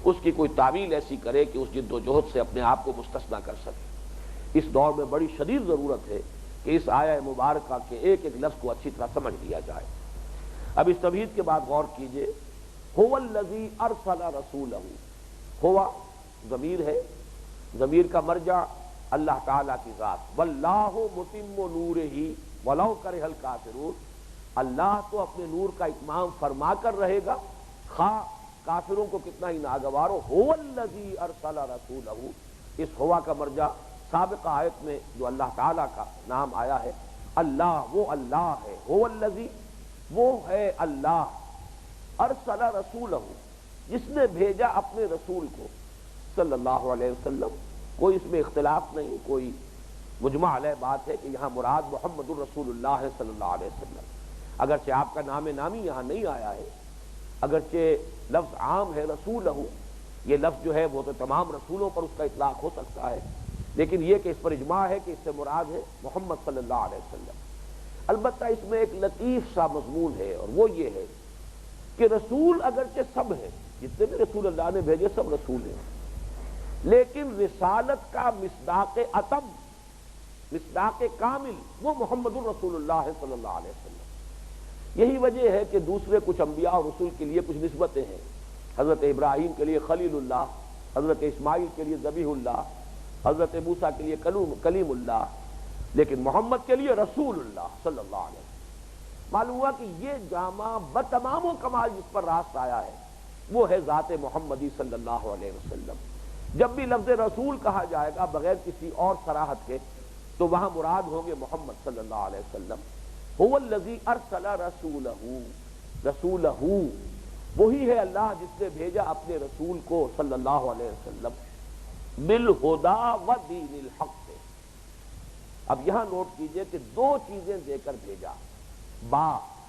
اس کی کوئی تعویل ایسی کرے کہ اس جد و جہد سے اپنے آپ کو مستثنیٰ کر سکے۔ اس دور میں بڑی شدید ضرورت ہے کہ اس آیہ مبارکہ کے ایک ایک لفظ کو اچھی طرح سمجھ لیا جائے۔ اب اس تمہید کے بعد غور کیجئے، هو الذی ارسل رسولہ، ہوا ضمیر ہے، ضمیر کا مرجع اللہ تعالیٰ کی ذات، واللہ متم نورہ ولو کرہ الکافرون، اللہ تو اپنے نور کا اتمام فرما کر رہے گا، خواہ کافروں کو کتنا ہی ناگوار ہو۔ هو الذی ارسل رسولہ، اس ہوا کا مرجع سابقہ آیت میں جو اللہ تعالیٰ کا نام آیا ہے، اللہ وہ اللہ ہے، هو الذی وہ ہے اللہ، ارسل رسولہ جس نے بھیجا اپنے رسول کو صلی اللہ علیہ وسلم۔ کوئی اس میں اختلاف نہیں، کوئی مجمع علیہ بات ہے کہ یہاں مراد محمد الرسول اللہ صلی اللہ علیہ وسلم، اگرچہ آپ کا نام نامی یہاں نہیں آیا ہے، اگرچہ لفظ عام ہے رسولہ، یہ لفظ جو ہے وہ تو تمام رسولوں پر اس کا اطلاق ہو سکتا ہے، لیکن یہ کہ اس پر اجماع ہے کہ اس سے مراد ہے محمد صلی اللہ علیہ وسلم۔ البتہ اس میں ایک لطیف سا مضمون ہے، اور وہ یہ ہے کہ رسول اگرچہ سب ہیں، جتنے بھی رسول اللہ نے بھیجے سب رسول ہیں، لیکن رسالت کا مصداق اتم مصداق کامل وہ محمد الرسول اللہ صلی اللہ علیہ وسلم۔ یہی وجہ ہے کہ دوسرے کچھ انبیاء اور رسول کے لیے کچھ نسبتیں ہیں، حضرت ابراہیم کے لیے خلیل اللہ، حضرت اسماعیل کے لیے ذبیح اللہ، حضرت موسیٰ کے لیے کلیم اللہ، لیکن محمد کے لیے رسول اللہ صلی اللہ علیہ وسلم۔ معلوم ہوا کہ یہ جامع بتمام و کمال جس پر راست آیا ہے وہ ہے ذات محمدی صلی اللہ علیہ وسلم۔ جب بھی لفظ رسول کہا جائے گا بغیر کسی اور صراحت کے تو وہاں مراد ہوں گے محمد صلی اللہ علیہ وسلم۔ هو الذی ارسل رسولہ، وہی ہے اللہ جس نے بھیجا اپنے رسول کو صلی اللہ علیہ وسلم بالہدی و دین الحق سے۔ اب یہاں نوٹ کیجئے کہ دو چیزیں دے کر بھیجا،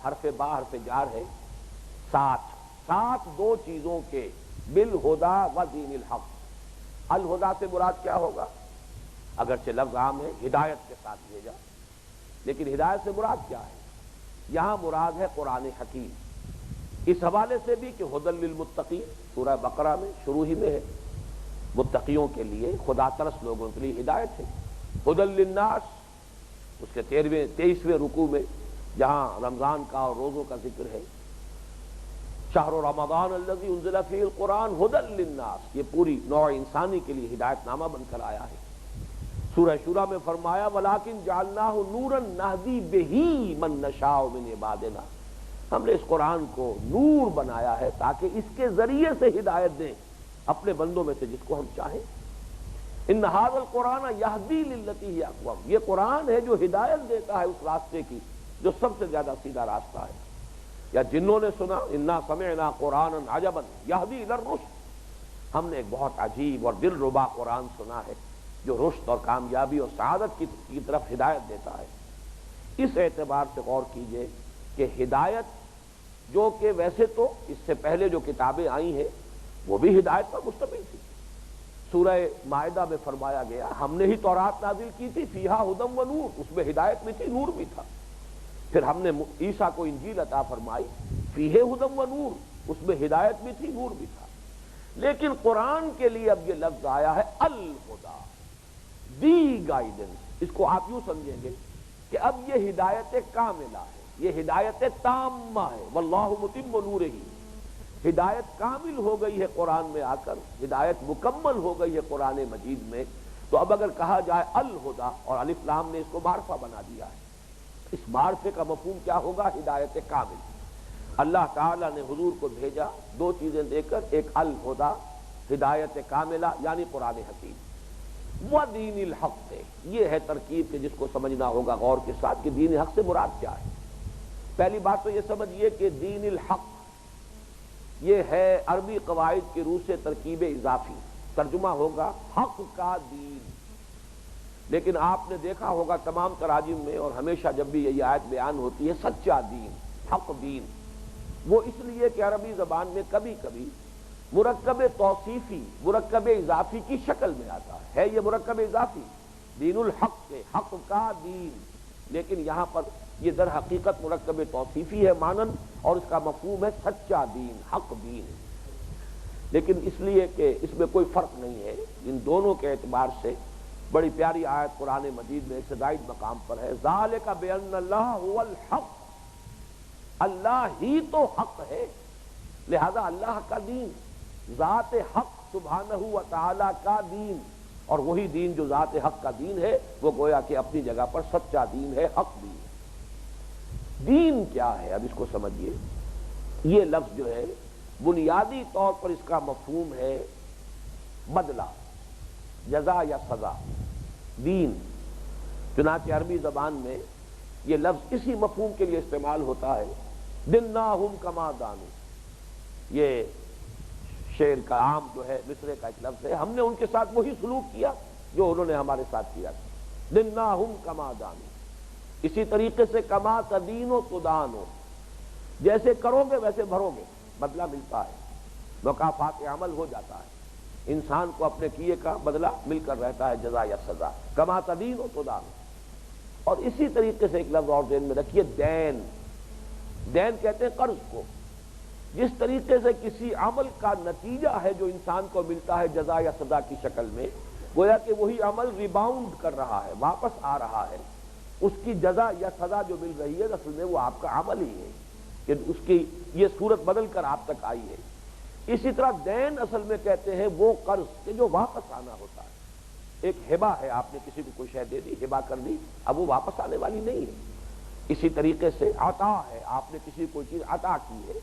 حرف جار ہے، ساتھ دو چیزوں کے، بالہدی و دین الحق۔ الہدی سے مراد کیا ہوگا؟ اگرچہ لفظ عام ہے، ہدایت کے ساتھ بھیجا، لیکن ہدایت سے مراد کیا ہے؟ یہاں مراد ہے قرآن حکیم۔ اس حوالے سے بھی کہ ہدی للمتقین، سورہ بقرہ میں شروع ہی میں ہے، متقیوں کے لیے، خدا ترس لوگوں کے لیے ہدایت ہے۔ ہدی للناس اس کے 23ویں رکوع میں جہاں رمضان کا اور روزوں کا ذکر ہے، شہر رمضان الذی انزل فیہ القرآن ہدی للناس، یہ پوری نوع انسانی کے لیے ہدایت نامہ بن کر آیا ہے۔ سورہ شورى میں فرمایا وَلَٰكِن جَعَلْنَاهُ نُورًا نَهْدِي بِهِ مَن نَّشَاءُ مِنْ عِبَادِنَا، ہم نے اس قرآن کو نور بنایا ہے تاکہ اس کے ذریعے سے ہدایت دیں اپنے بندوں میں سے جس کو ہم چاہیں۔ إِنَّ هَٰذَا الْقُرْآنَ يَهْدِي لِلَّتِي هِيَ أَقْوَمُ، یہ قرآن ہے جو ہدایت دیتا ہے اس راستے کی جو سب سے زیادہ سیدھا راستہ ہے۔ یا جنوں نے سنا إِنَّا سَمِعْنَا قُرْآنًا عَجَبًا يَهْدِي إِلَى الرُّشْدِ، ہم نے ایک بہت عجیب اور دل ربا قرآن سنا ہے جو رشد اور کامیابی اور سعادت کی طرف ہدایت دیتا ہے۔ اس اعتبار سے غور کیجئے کہ ہدایت جو کہ ویسے تو اس سے پہلے جو کتابیں آئی ہیں وہ بھی ہدایت پر مشتمل تھی۔ سورہ مائدہ میں فرمایا گیا ہم نے ہی تورات نازل کی تھی، فیہا ھدی و نور، اس میں ہدایت بھی تھی، نور بھی تھا۔ پھر ہم نے عیسیٰ کو انجیل عطا فرمائی، فیہ ھدی و نور، اس میں ہدایت بھی تھی، نور بھی تھا۔ لیکن قرآن کے لیے اب یہ لفظ آیا ہے الہدی، دی گائیڈنس۔ اس کو آپ یوں سمجھیں گے کہ اب یہ ہدایت کاملہ ہے، یہ ہدایت تامہ ہے، واللہ متم نورہ، ہدایت کامل ہو گئی ہے قرآن میں آ کر، ہدایت مکمل ہو گئی ہے قرآن مجید میں۔ تو اب اگر کہا جائے الہدی اور الف لام نے اس کو معرفہ بنا دیا ہے، اس معرفے کا مفہوم کیا ہوگا؟ ہدایت کامل۔ اللہ تعالیٰ نے حضور کو بھیجا دو چیزیں دے کر، ایک الہدی، ہدایت کاملہ یعنی قرآن حکیم، وہ دین الحق سے۔ یہ ہے ترکیب کہ جس کو سمجھنا ہوگا غور کے ساتھ کہ دین حق سے مراد کیا ہے۔ پہلی بات تو یہ سمجھیے کہ دین الحق یہ ہے عربی قواعد کی روح سے ترکیب اضافی، ترجمہ ہوگا حق کا دین۔ لیکن آپ نے دیکھا ہوگا تمام تراجم میں اور ہمیشہ جب بھی یہ آیت بیان ہوتی ہے سچا دین، حق دین، وہ اس لیے کہ عربی زبان میں کبھی کبھی مرکب توصیفی، مرکب اضافی کی شکل میں آتا ہے یہ مرکب اضافی، دین الحق کے، حق کا دین، لیکن یہاں پر یہ در حقیقت مرکب توصیفی ہے مانن، اور اس کا مفہوم ہے سچا دین، حق دین۔ لیکن اس لیے کہ اس میں کوئی فرق نہیں ہے، ان دونوں کے اعتبار سے بڑی پیاری آیت قرآن مجید میں ایک سے زائد مقام پر ہے، ذالک بأن اللہ هو الحق، اللہ ہی تو حق ہے، لہذا اللہ کا دین، ذات حق سبحانہ و تعالی کا دین، اور وہی دین جو ذات حق کا دین ہے وہ گویا کہ اپنی جگہ پر سچا دین ہے، حق دین ہے۔ دین کیا ہے؟ اب اس کو سمجھیے، یہ لفظ جو ہے بنیادی طور پر اس کا مفہوم ہے بدلہ، جزا یا سزا۔ دین چنانچہ عربی زبان میں یہ لفظ اسی مفہوم کے لیے استعمال ہوتا ہے، دناہم کما دانو، یہ شعر کا عام جو ہے مصرے کا ایک لفظ ہے، ہم نے ان کے ساتھ وہی سلوک کیا جو انہوں نے ہمارے ساتھ کیا تھا، دناہم کما دانو۔ اسی طریقے سے کما تدین و تدانو، جیسے کرو گے ویسے بھرو گے، بدلہ ملتا ہے، مکافات عمل ہو جاتا ہے، انسان کو اپنے کیے کا بدلہ مل کر رہتا ہے، جزا یا سزا، کما تدین و تدانو۔ اور اسی طریقے سے ایک لفظ اور ذہن میں رکھیے، دین۔ دین کہتے ہیں قرض کو، جس طریقے سے کسی عمل کا نتیجہ ہے جو انسان کو ملتا ہے جزا یا سزا کی شکل میں، گویا کہ وہی عمل ریباؤنڈ کر رہا ہے، واپس آ رہا ہے، اس کی جزا یا سزا جو مل رہی ہے اصل میں وہ آپ کا عمل ہی ہے کہ اس کی یہ صورت بدل کر آپ تک آئی ہے۔ اسی طرح دین اصل میں کہتے ہیں وہ قرض کہ جو واپس آنا ہوتا ہے۔ ایک ہبہ ہے، آپ نے کسی کو کوئی شے دے دی، ہبہ کر دی، اب وہ واپس آنے والی نہیں ہے۔ اسی طریقے سے عطا ہے، آپ نے کسی کو کوئی چیز عطا کی ہے،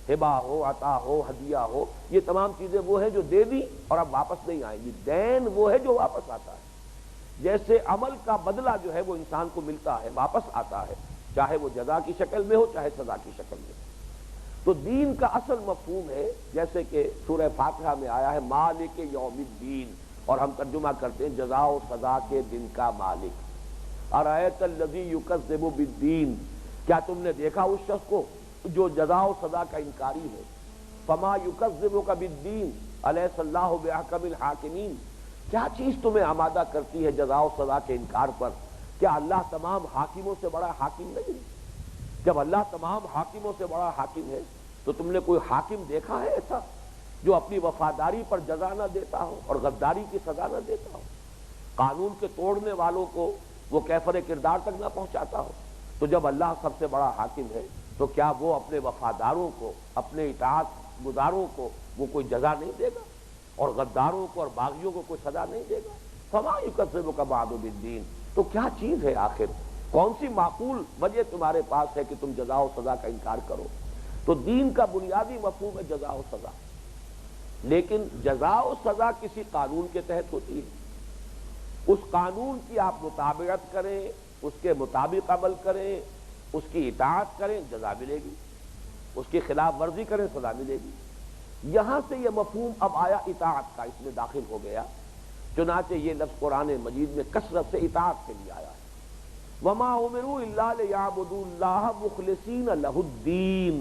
ہبہ ہو، عطا ہو، ہدیہ ہو، یہ تمام چیزیں وہ ہیں جو دے دی اور اب واپس نہیں آئیں گی۔ دین وہ ہے جو واپس آتا ہے۔ جیسے عمل کا بدلہ جو ہے وہ انسان کو ملتا ہے، واپس آتا ہے، چاہے وہ جزا کی شکل میں ہو چاہے سزا کی شکل میں ہو۔ تو دین کا اصل مفہوم ہے جیسے کہ سورہ فاتحہ میں آیا ہے مالک یوم الدین، اور ہم ترجمہ کرتے ہیں جزا و سزا کے دن کا مالک۔ ارأیت الذی یکذب بالدین، کیا تم نے دیکھا اس شخص کو جو جزا و سزا کا انکاری ہے؟ فما یکذبک بالدین الیس اللہ باحکم الحاکمین، کیا چیز تمہیں آمادہ کرتی ہے جزا و سزا کے انکار پر؟ کیا اللہ تمام حاکموں سے بڑا حاکم نہیں؟ جب اللہ تمام حاکموں سے بڑا حاکم ہے تو تم نے کوئی حاکم دیکھا ہے ایسا جو اپنی وفاداری پر جزا نہ دیتا ہو اور غداری کی سزا نہ دیتا ہو، قانون کے توڑنے والوں کو وہ کیفر کردار تک نہ پہنچاتا ہو؟ تو جب اللہ سب سے بڑا حاکم ہے تو کیا وہ اپنے وفاداروں کو، اپنے اطاعت گزاروں کو وہ کوئی جزا نہیں دے گا اور غداروں کو اور باغیوں کو کوئی سزا نہیں دے گا؟ فما یکذبک بعد بالدین، تو کیا چیز ہے آخر، کون سی معقول وجہ تمہارے پاس ہے کہ تم جزا و سزا کا انکار کرو؟ تو دین کا بنیادی مفہوم ہے جزا و سزا، لیکن جزا و سزا کسی قانون کے تحت ہوتی ہے، اس قانون کی آپ مطابقت کریں، اس کے مطابق عمل کریں، اس کی اطاعت کریں، جزا ملے گی، اس کی خلاف ورزی کریں، سزا ملے گی۔ یہاں سے یہ مفہوم اب آیا اطاعت کا، اس میں داخل ہو گیا، چنانچہ یہ لفظ قرآن مجید میں کثرت سے اطاعت کے لیے آیا ہے۔ وما امروا الا ليعبدوا الله مخلصین له الدین،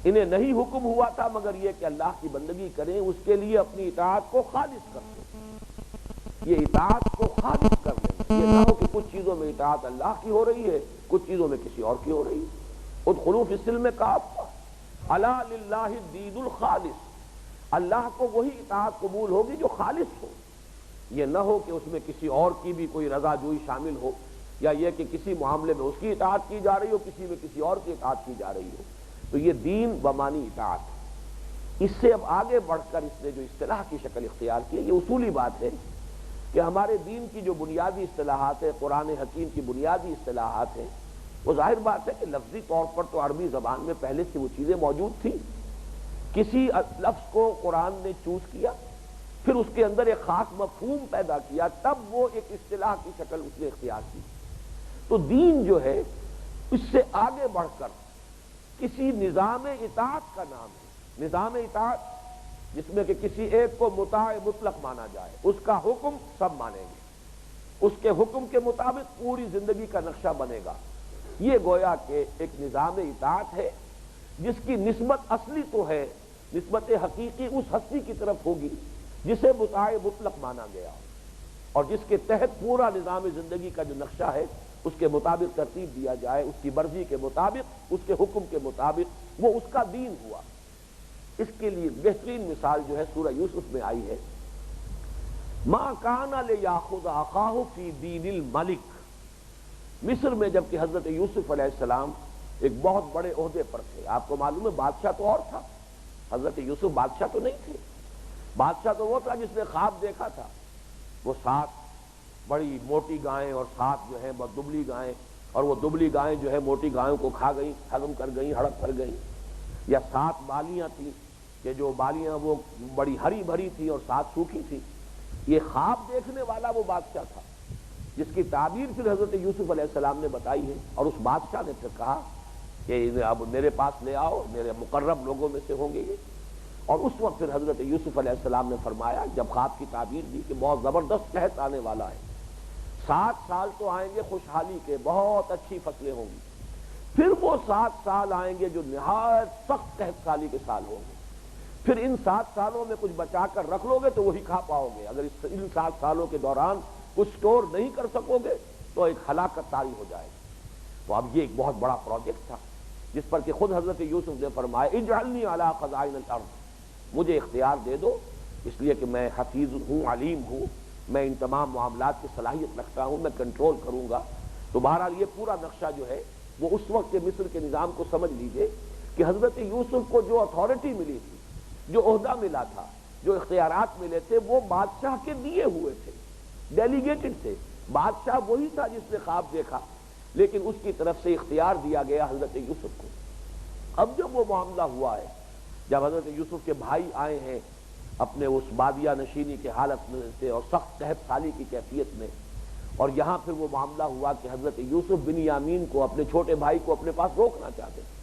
انہیں نہیں حکم ہوا تھا مگر یہ کہ اللہ کی بندگی کریں، اس کے لیے اپنی اطاعت کو خالص کر دیں۔ یہ اطاعت کو خالص کر دیں، یہ نہ ہو کہ کچھ چیزوں میں اطاعت اللہ کی ہو رہی ہے، کچھ چیزوں میں کسی اور کی ہو رہی ہے۔ ادخلوا فی السلم کافہ، الا للہ الدین الخالص، اللہ کو وہی اطاعت قبول ہوگی جو خالص ہو، یہ نہ ہو کہ اس میں کسی اور کی بھی کوئی رضا جوئی شامل ہو، یا یہ کہ کسی معاملے میں اس کی اطاعت کی جا رہی ہو، کسی میں کسی اور کی اطاعت کی جا رہی ہو۔ تو یہ دین بمانی اطاعت۔ اس سے اب آگے بڑھ کر اس نے جو اصطلاح کی شکل اختیار کی، یہ اصولی بات ہے کہ ہمارے دین کی جو بنیادی اصطلاحات ہیں، قرآن حکیم کی بنیادی اصطلاحات ہیں، وہ ظاہر بات ہے کہ لفظی طور پر تو عربی زبان میں پہلے سے وہ چیزیں موجود تھیں، کسی لفظ کو قرآن نے چوز کیا، پھر اس کے اندر ایک خاص مفہوم پیدا کیا، تب وہ ایک اصطلاح کی شکل اس نے اختیار کی۔ تو دین جو ہے اس سے آگے بڑھ کر کسی نظام اطاعت کا نام ہے، نظام اطاعت جس میں کہ کسی ایک کو مطاع مطلق مانا جائے، اس کا حکم سب مانیں گے، اس کے حکم کے مطابق پوری زندگی کا نقشہ بنے گا۔ یہ گویا کہ ایک نظام اطاعت ہے جس کی نسبت اصلی تو ہے، نسبت حقیقی اس ہستی کی طرف ہوگی جسے مطاع مطلق مانا گیا، اور جس کے تحت پورا نظام زندگی کا جو نقشہ ہے اس کے مطابق ترتیب دیا جائے، اس کی مرضی کے مطابق، اس کے حکم کے مطابق، وہ اس کا دین ہوا۔ اس کے لیے بہترین مثال جو ہے سورہ یوسف میں آئی ہے، ما کان لیاخذ اخاہ فی دین الملک۔ مصر میں جبکہ حضرت یوسف علیہ السلام ایک بہت بڑے عہدے پر تھے، آپ کو معلوم ہے بادشاہ تو اور تھا، حضرت یوسف بادشاہ تو نہیں تھے، بادشاہ تو وہ تھا جس نے خواب دیکھا تھا، وہ 7 بڑی موٹی گائیں اور 7 جو ہیں بہت دبلی گائیں، اور وہ دبلی گائیں جو ہے موٹی گایوں کو کھا گئیں، ہضم کر گئیں، ہڑپ کر گئیں، یا 7 بالیاں تھیں کہ جو بالیاں وہ بڑی ہری بھری تھی اور 7 سوکھی تھی۔ یہ خواب دیکھنے والا وہ بادشاہ تھا جس کی تعبیر پھر حضرت یوسف علیہ السلام نے بتائی ہے، اور اس بادشاہ نے پھر کہا کہ اب میرے پاس لے آؤ، میرے مقرب لوگوں میں سے ہوں گے یہ۔ اور اس وقت پھر حضرت یوسف علیہ السلام نے فرمایا جب خواب کی تعبیر دی کہ بہت زبردست قحط آنے والا ہے، 7 سال تو آئیں گے خوشحالی کے، بہت اچھی فصلیں ہوں گی، پھر وہ 7 سال آئیں گے جو نہایت سخت قحط سالی کے سال ہوں گے، پھر ان 7 سالوں میں کچھ بچا کر رکھ لو گے تو وہی کھا پاؤ گے، اگر ان 7 سالوں کے دوران کچھ سٹور نہیں کر سکو گے تو ایک ہلاکت طاری ہو جائے گی۔ تو اب یہ ایک بہت بڑا پروجیکٹ تھا جس پر کہ خود حضرت یوسف نے فرمایا اجعلنی علی خزائن الارض، مجھے اختیار دے دو، اس لیے کہ میں حفیظ ہوں، علیم ہوں، میں ان تمام معاملات کی صلاحیت رکھتا ہوں، میں کنٹرول کروں گا۔ تو بہرحال یہ پورا نقشہ جو ہے وہ اس وقت کے مصر کے نظام کو سمجھ لیجئے کہ حضرت یوسف کو جو اتھارٹی ملی تھی، جو عہدہ ملا تھا، جو اختیارات ملے تھے، وہ بادشاہ کے دیے ہوئے تھے، ڈیلیگیٹڈ تھے۔ بادشاہ وہی تھا جس نے خواب دیکھا، لیکن اس کی طرف سے اختیار دیا گیا حضرت یوسف کو۔ اب جب وہ معاملہ ہوا ہے، جب حضرت یوسف کے بھائی آئے ہیں اپنے اس بادیہ نشینی کے حالت میں سے اور سخت قحط سالی کی کیفیت میں، اور یہاں پھر وہ معاملہ ہوا کہ حضرت یوسف بنیامین کو، اپنے چھوٹے بھائی کو اپنے پاس روکنا چاہتے تھے،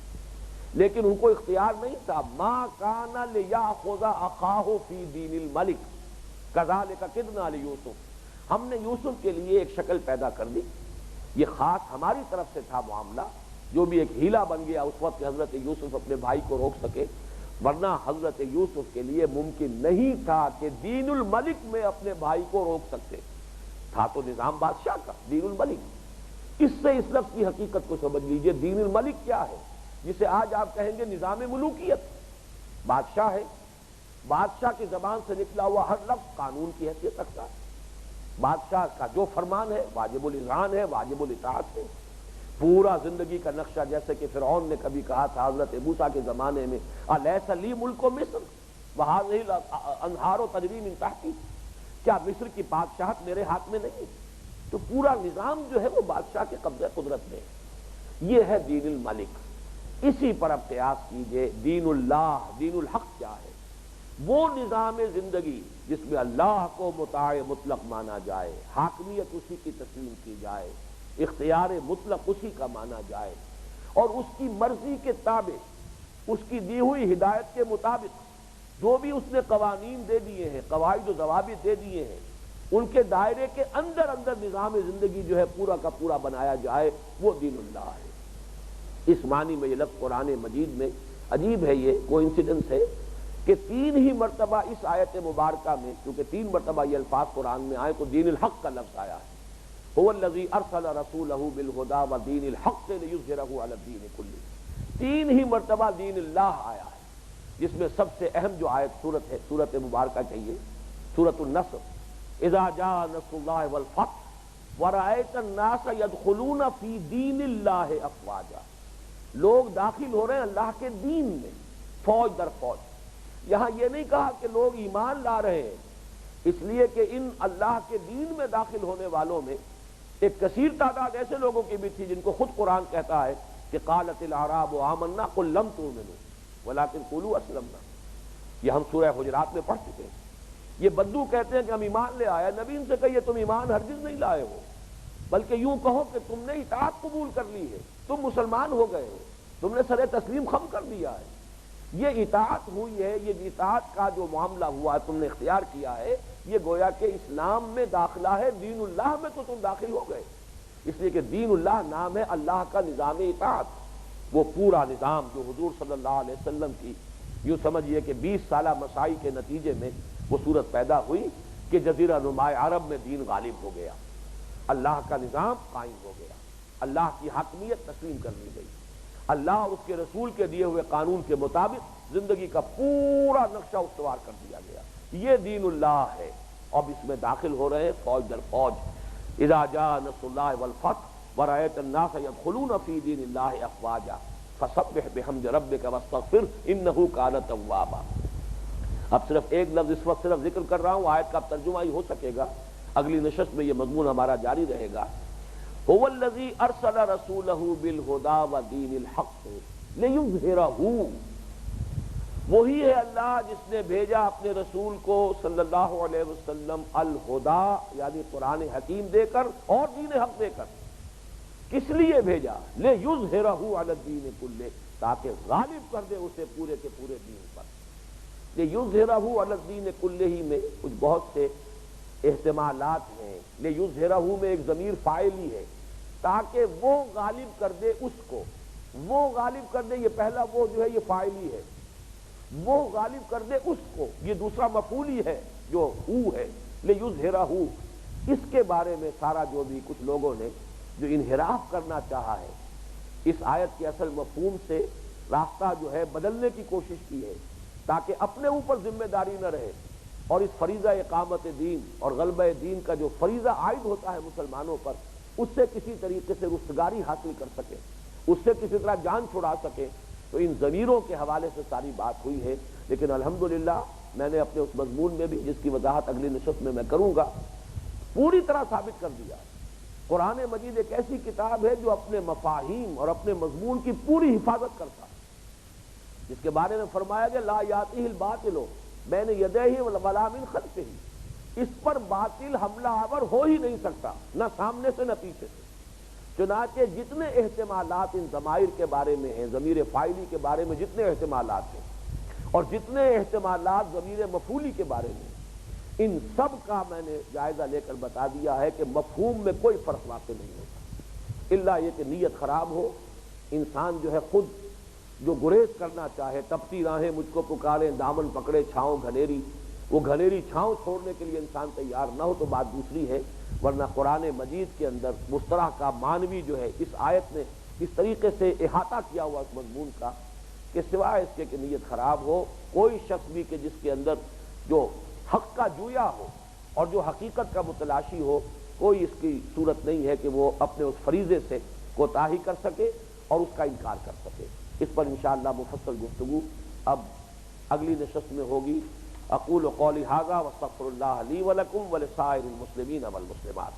لیکن ان کو اختیار نہیں تھا۔ ما کان لیأخذ اخاہ فی دین الملک کذالک کدنا لیوسف، ہم نے یوسف کے لیے ایک شکل پیدا کر دی، یہ خاص ہماری طرف سے تھا معاملہ، جو بھی ایک ہیلا بن گیا اس وقت کہ حضرت یوسف اپنے بھائی کو روک سکے، ورنہ حضرت یوسف کے لیے ممکن نہیں تھا کہ دین الملک میں اپنے بھائی کو روک سکتے، تھا تو نظام بادشاہ کا دین الملک۔ اس سے اس لفظ کی حقیقت کو سمجھ لیجئے، دین الملک کیا ہے، جسے آج آپ کہیں گے نظام ملوکیت۔ بادشاہ ہے، بادشاہ کی زبان سے نکلا ہوا ہر لفظ قانون کی حیثیت رکھتا ہے، بادشاہ کا جو فرمان ہے واجب الاذعان ہے، واجب الاطاعت ہے۔ پورا زندگی کا نقشہ، جیسے کہ فرعون نے کبھی کہا تھا حضرت موسیٰ کے زمانے میں، الیس لی ملک مصر وہذہ الانہار تجری من تحتی، کیا مصر کی بادشاہت میرے ہاتھ میں نہیں؟ تو پورا نظام جو ہے وہ بادشاہ کے قبضہ قدرت میں ہے، یہ ہے دین الملک۔ اسی پر اب قیاس کیجئے دین اللہ، دین الحق کیا ہے؟ وہ نظام زندگی جس میں اللہ کو مطاع مطلق مانا جائے، حاکمیت اسی کی تسلیم کی جائے، اختیار مطلق اسی کا مانا جائے، اور اس کی مرضی کے تابع، اس کی دی ہوئی ہدایت کے مطابق جو بھی اس نے قوانین دے دیے ہیں، قواعد و ضوابط دے دیے ہیں، ان کے دائرے کے اندر اندر نظام زندگی جو ہے پورا کا پورا بنایا جائے، وہ دین اللہ ہے۔ اس معنی میں یہ لفظ قرآن مجید میں عجیب ہے، یہ کوئنسیڈنس ہے کہ 3 ہی مرتبہ اس آیت مبارکہ میں، کیونکہ 3 مرتبہ یہ الفاظ قرآن میں آئے تو دین الحق کا لفظ آیا ہے۔ هو الذی ارسل رسولہ بالہدی ودین الحق لیظہرہ علی الدین کلہ، 3 ہی مرتبہ دین اللہ آیا ہے، جس میں سب سے اہم جو آیت سورت ہے، سورت مبارکہ کہیے، سورت النصر، اذا جاء نصر اللہ والفتح ورأیت الناس یدخلون فی دین اللہ افواجا، لوگ داخل ہو رہے ہیں اللہ کے دین میں فوج در فوج۔ یہاں یہ نہیں کہا کہ لوگ ایمان لا رہے ہیں، اس لیے کہ ان اللہ کے دین میں داخل ہونے والوں میں ایک کثیر تعداد ایسے لوگوں کی بھی تھی جن کو خود قرآن کہتا ہے کہ قالت الاعراب آمنا قل لم تؤمنوا ولکن قولوا اسلمنا، یہ ہم سورہ حجرات میں پڑھ چکے ہیں۔ یہ بدو کہتے ہیں کہ ہم ایمان لے آئے، نبی ان سے کہیے تم ایمان ہرگز نہیں لائے ہو، بلکہ یوں کہو کہ تم نے اطاعت قبول کر لی ہے، تم مسلمان ہو گئے ہو، تم نے سر تسلیم خم کر دیا ہے۔ یہ اطاعت ہوئی ہے، یہ اطاعت کا جو معاملہ ہوا ہے، تم نے اختیار کیا ہے، یہ گویا کہ اسلام میں داخلہ ہے، دین اللہ میں تو تم داخل ہو گئے، اس لیے کہ دین اللہ نام ہے اللہ کا نظام اطاعت۔ وہ پورا نظام جو حضور صلی اللہ علیہ وسلم کی، یوں سمجھیے کہ 20 سالہ مساعی کے نتیجے میں وہ صورت پیدا ہوئی کہ جزیرہ نما عرب میں دین غالب ہو گیا، اللہ کا نظام قائم ہو گیا، اللہ کی حاکمیت تسلیم کر لی گئی، اللہ اس کے رسول کے دیے ہوئے قانون کے مطابق زندگی کا پورا نقشہ استوار کر دیا گیا۔ یہ دین اللہ ہے، اب اس میں داخل ہو رہے ہیں فوج در فوج۔ اذا جاء نصر اللہ والفتح ورأیت الناس یدخلون فی دین اللہ افواجا فسبح بحمد ربک واستغفر انہ کان توابا۔ اب صرف ایک لفظ اس وقت صرف ذکر کر رہا ہوں، آیت کا ترجمہ ہی ہو سکے گا، اگلی نشست میں یہ مضمون ہمارا جاری رہے گا۔ هو الذی ارسل رسولہ بالہدی ودین الحق لیظہرہ، وہی ہے اللہ جس نے بھیجا اپنے رسول کو صلی اللہ علیہ وسلم الہدی یعنی قرآن حکیم دے کر اور دین حق دے کر۔ کس لیے بھیجا؟ لیظہرہ علی الدین کلہ، تاکہ غالب کر دے اسے پورے کے پورے دین پر۔ لیظہرہ علی الدین کلہ میں کچھ بہت سے احتمالات ہیں۔ لیظہرہ میں ایک ضمیر فاعلی ہے، تاکہ وہ غالب کر دے اس کو، وہ غالب کر دے، یہ پہلا وہ جو ہے یہ فاعلی ہے، وہ غالب کر دے اس کو، یہ دوسرا مفعولی ہے جو ہو ہے، لیظہرہ۔ اس کے بارے میں سارا جو بھی کچھ لوگوں نے جو انحراف کرنا چاہا ہے، اس آیت کے اصل مفہوم سے راستہ جو ہے بدلنے کی کوشش کی ہے، تاکہ اپنے اوپر ذمہ داری نہ رہے اور اس فریضہ اقامت دین اور غلبہ دین کا جو فریضہ عائد ہوتا ہے مسلمانوں پر، اس سے کسی طریقے سے رستگاری حاصل کر سکے، اس سے کسی طرح جان چھڑا سکے، تو ان ضمیروں کے حوالے سے ساری بات ہوئی ہے۔ لیکن الحمدللہ میں نے اپنے اس مضمون میں بھی، جس کی وضاحت اگلی نشست میں کروں گا، پوری طرح ثابت کر دیا۔ قرآن مجید ایک ایسی کتاب ہے جو اپنے مفاہیم اور اپنے مضمون کی پوری حفاظت کرتا ہے، جس کے بارے میں فرمایا گیا لا یاتیہ الباطل بین یدیہ ولا من خلفہ، اس پر باطل حملہ آور ہو ہی نہیں سکتا، نہ سامنے سے نہ پیچھے سے۔ چنانچہ جتنے احتمالات ان ضمائر کے بارے میں ہیں، ضمیر فاعلی کے بارے میں جتنے احتمالات ہیں اور جتنے احتمالات ضمیر مفعولی کے بارے میں، ان سب کا میں نے جائزہ لے کر بتا دیا ہے کہ مفہوم میں کوئی فرق واقع نہیں ہوتا، الا یہ کہ نیت خراب ہو، انسان جو ہے خود جو گریز کرنا چاہے، تپتی راہیں مجھ کو پکاریں، دامن پکڑے چھاؤں گھنیری، وہ گھنیری چھاؤں چھوڑنے کے لیے انسان تیار نہ ہو تو بات دوسری ہے، ورنہ قرآن مجید کے اندر مصطلح کا معنوی جو ہے اس آیت نے اس طریقے سے احاطہ کیا ہوا اس مضمون کا کہ سوائے اس کے کہ نیت خراب ہو، کوئی شخص بھی کہ جس کے اندر جو حق کا جویا ہو اور جو حقیقت کا متلاشی ہو، کوئی اس کی صورت نہیں ہے کہ وہ اپنے اس فریضے سے کوتاہی کر سکے اور اس کا انکار کر سکے۔ اس پر انشاءاللہ مفصل گفتگو اب اگلی نشست میں ہوگی۔ اقول قولی ھذا واستغفر اللہ لی ولکم ولسائر المسلمین والمسلمات۔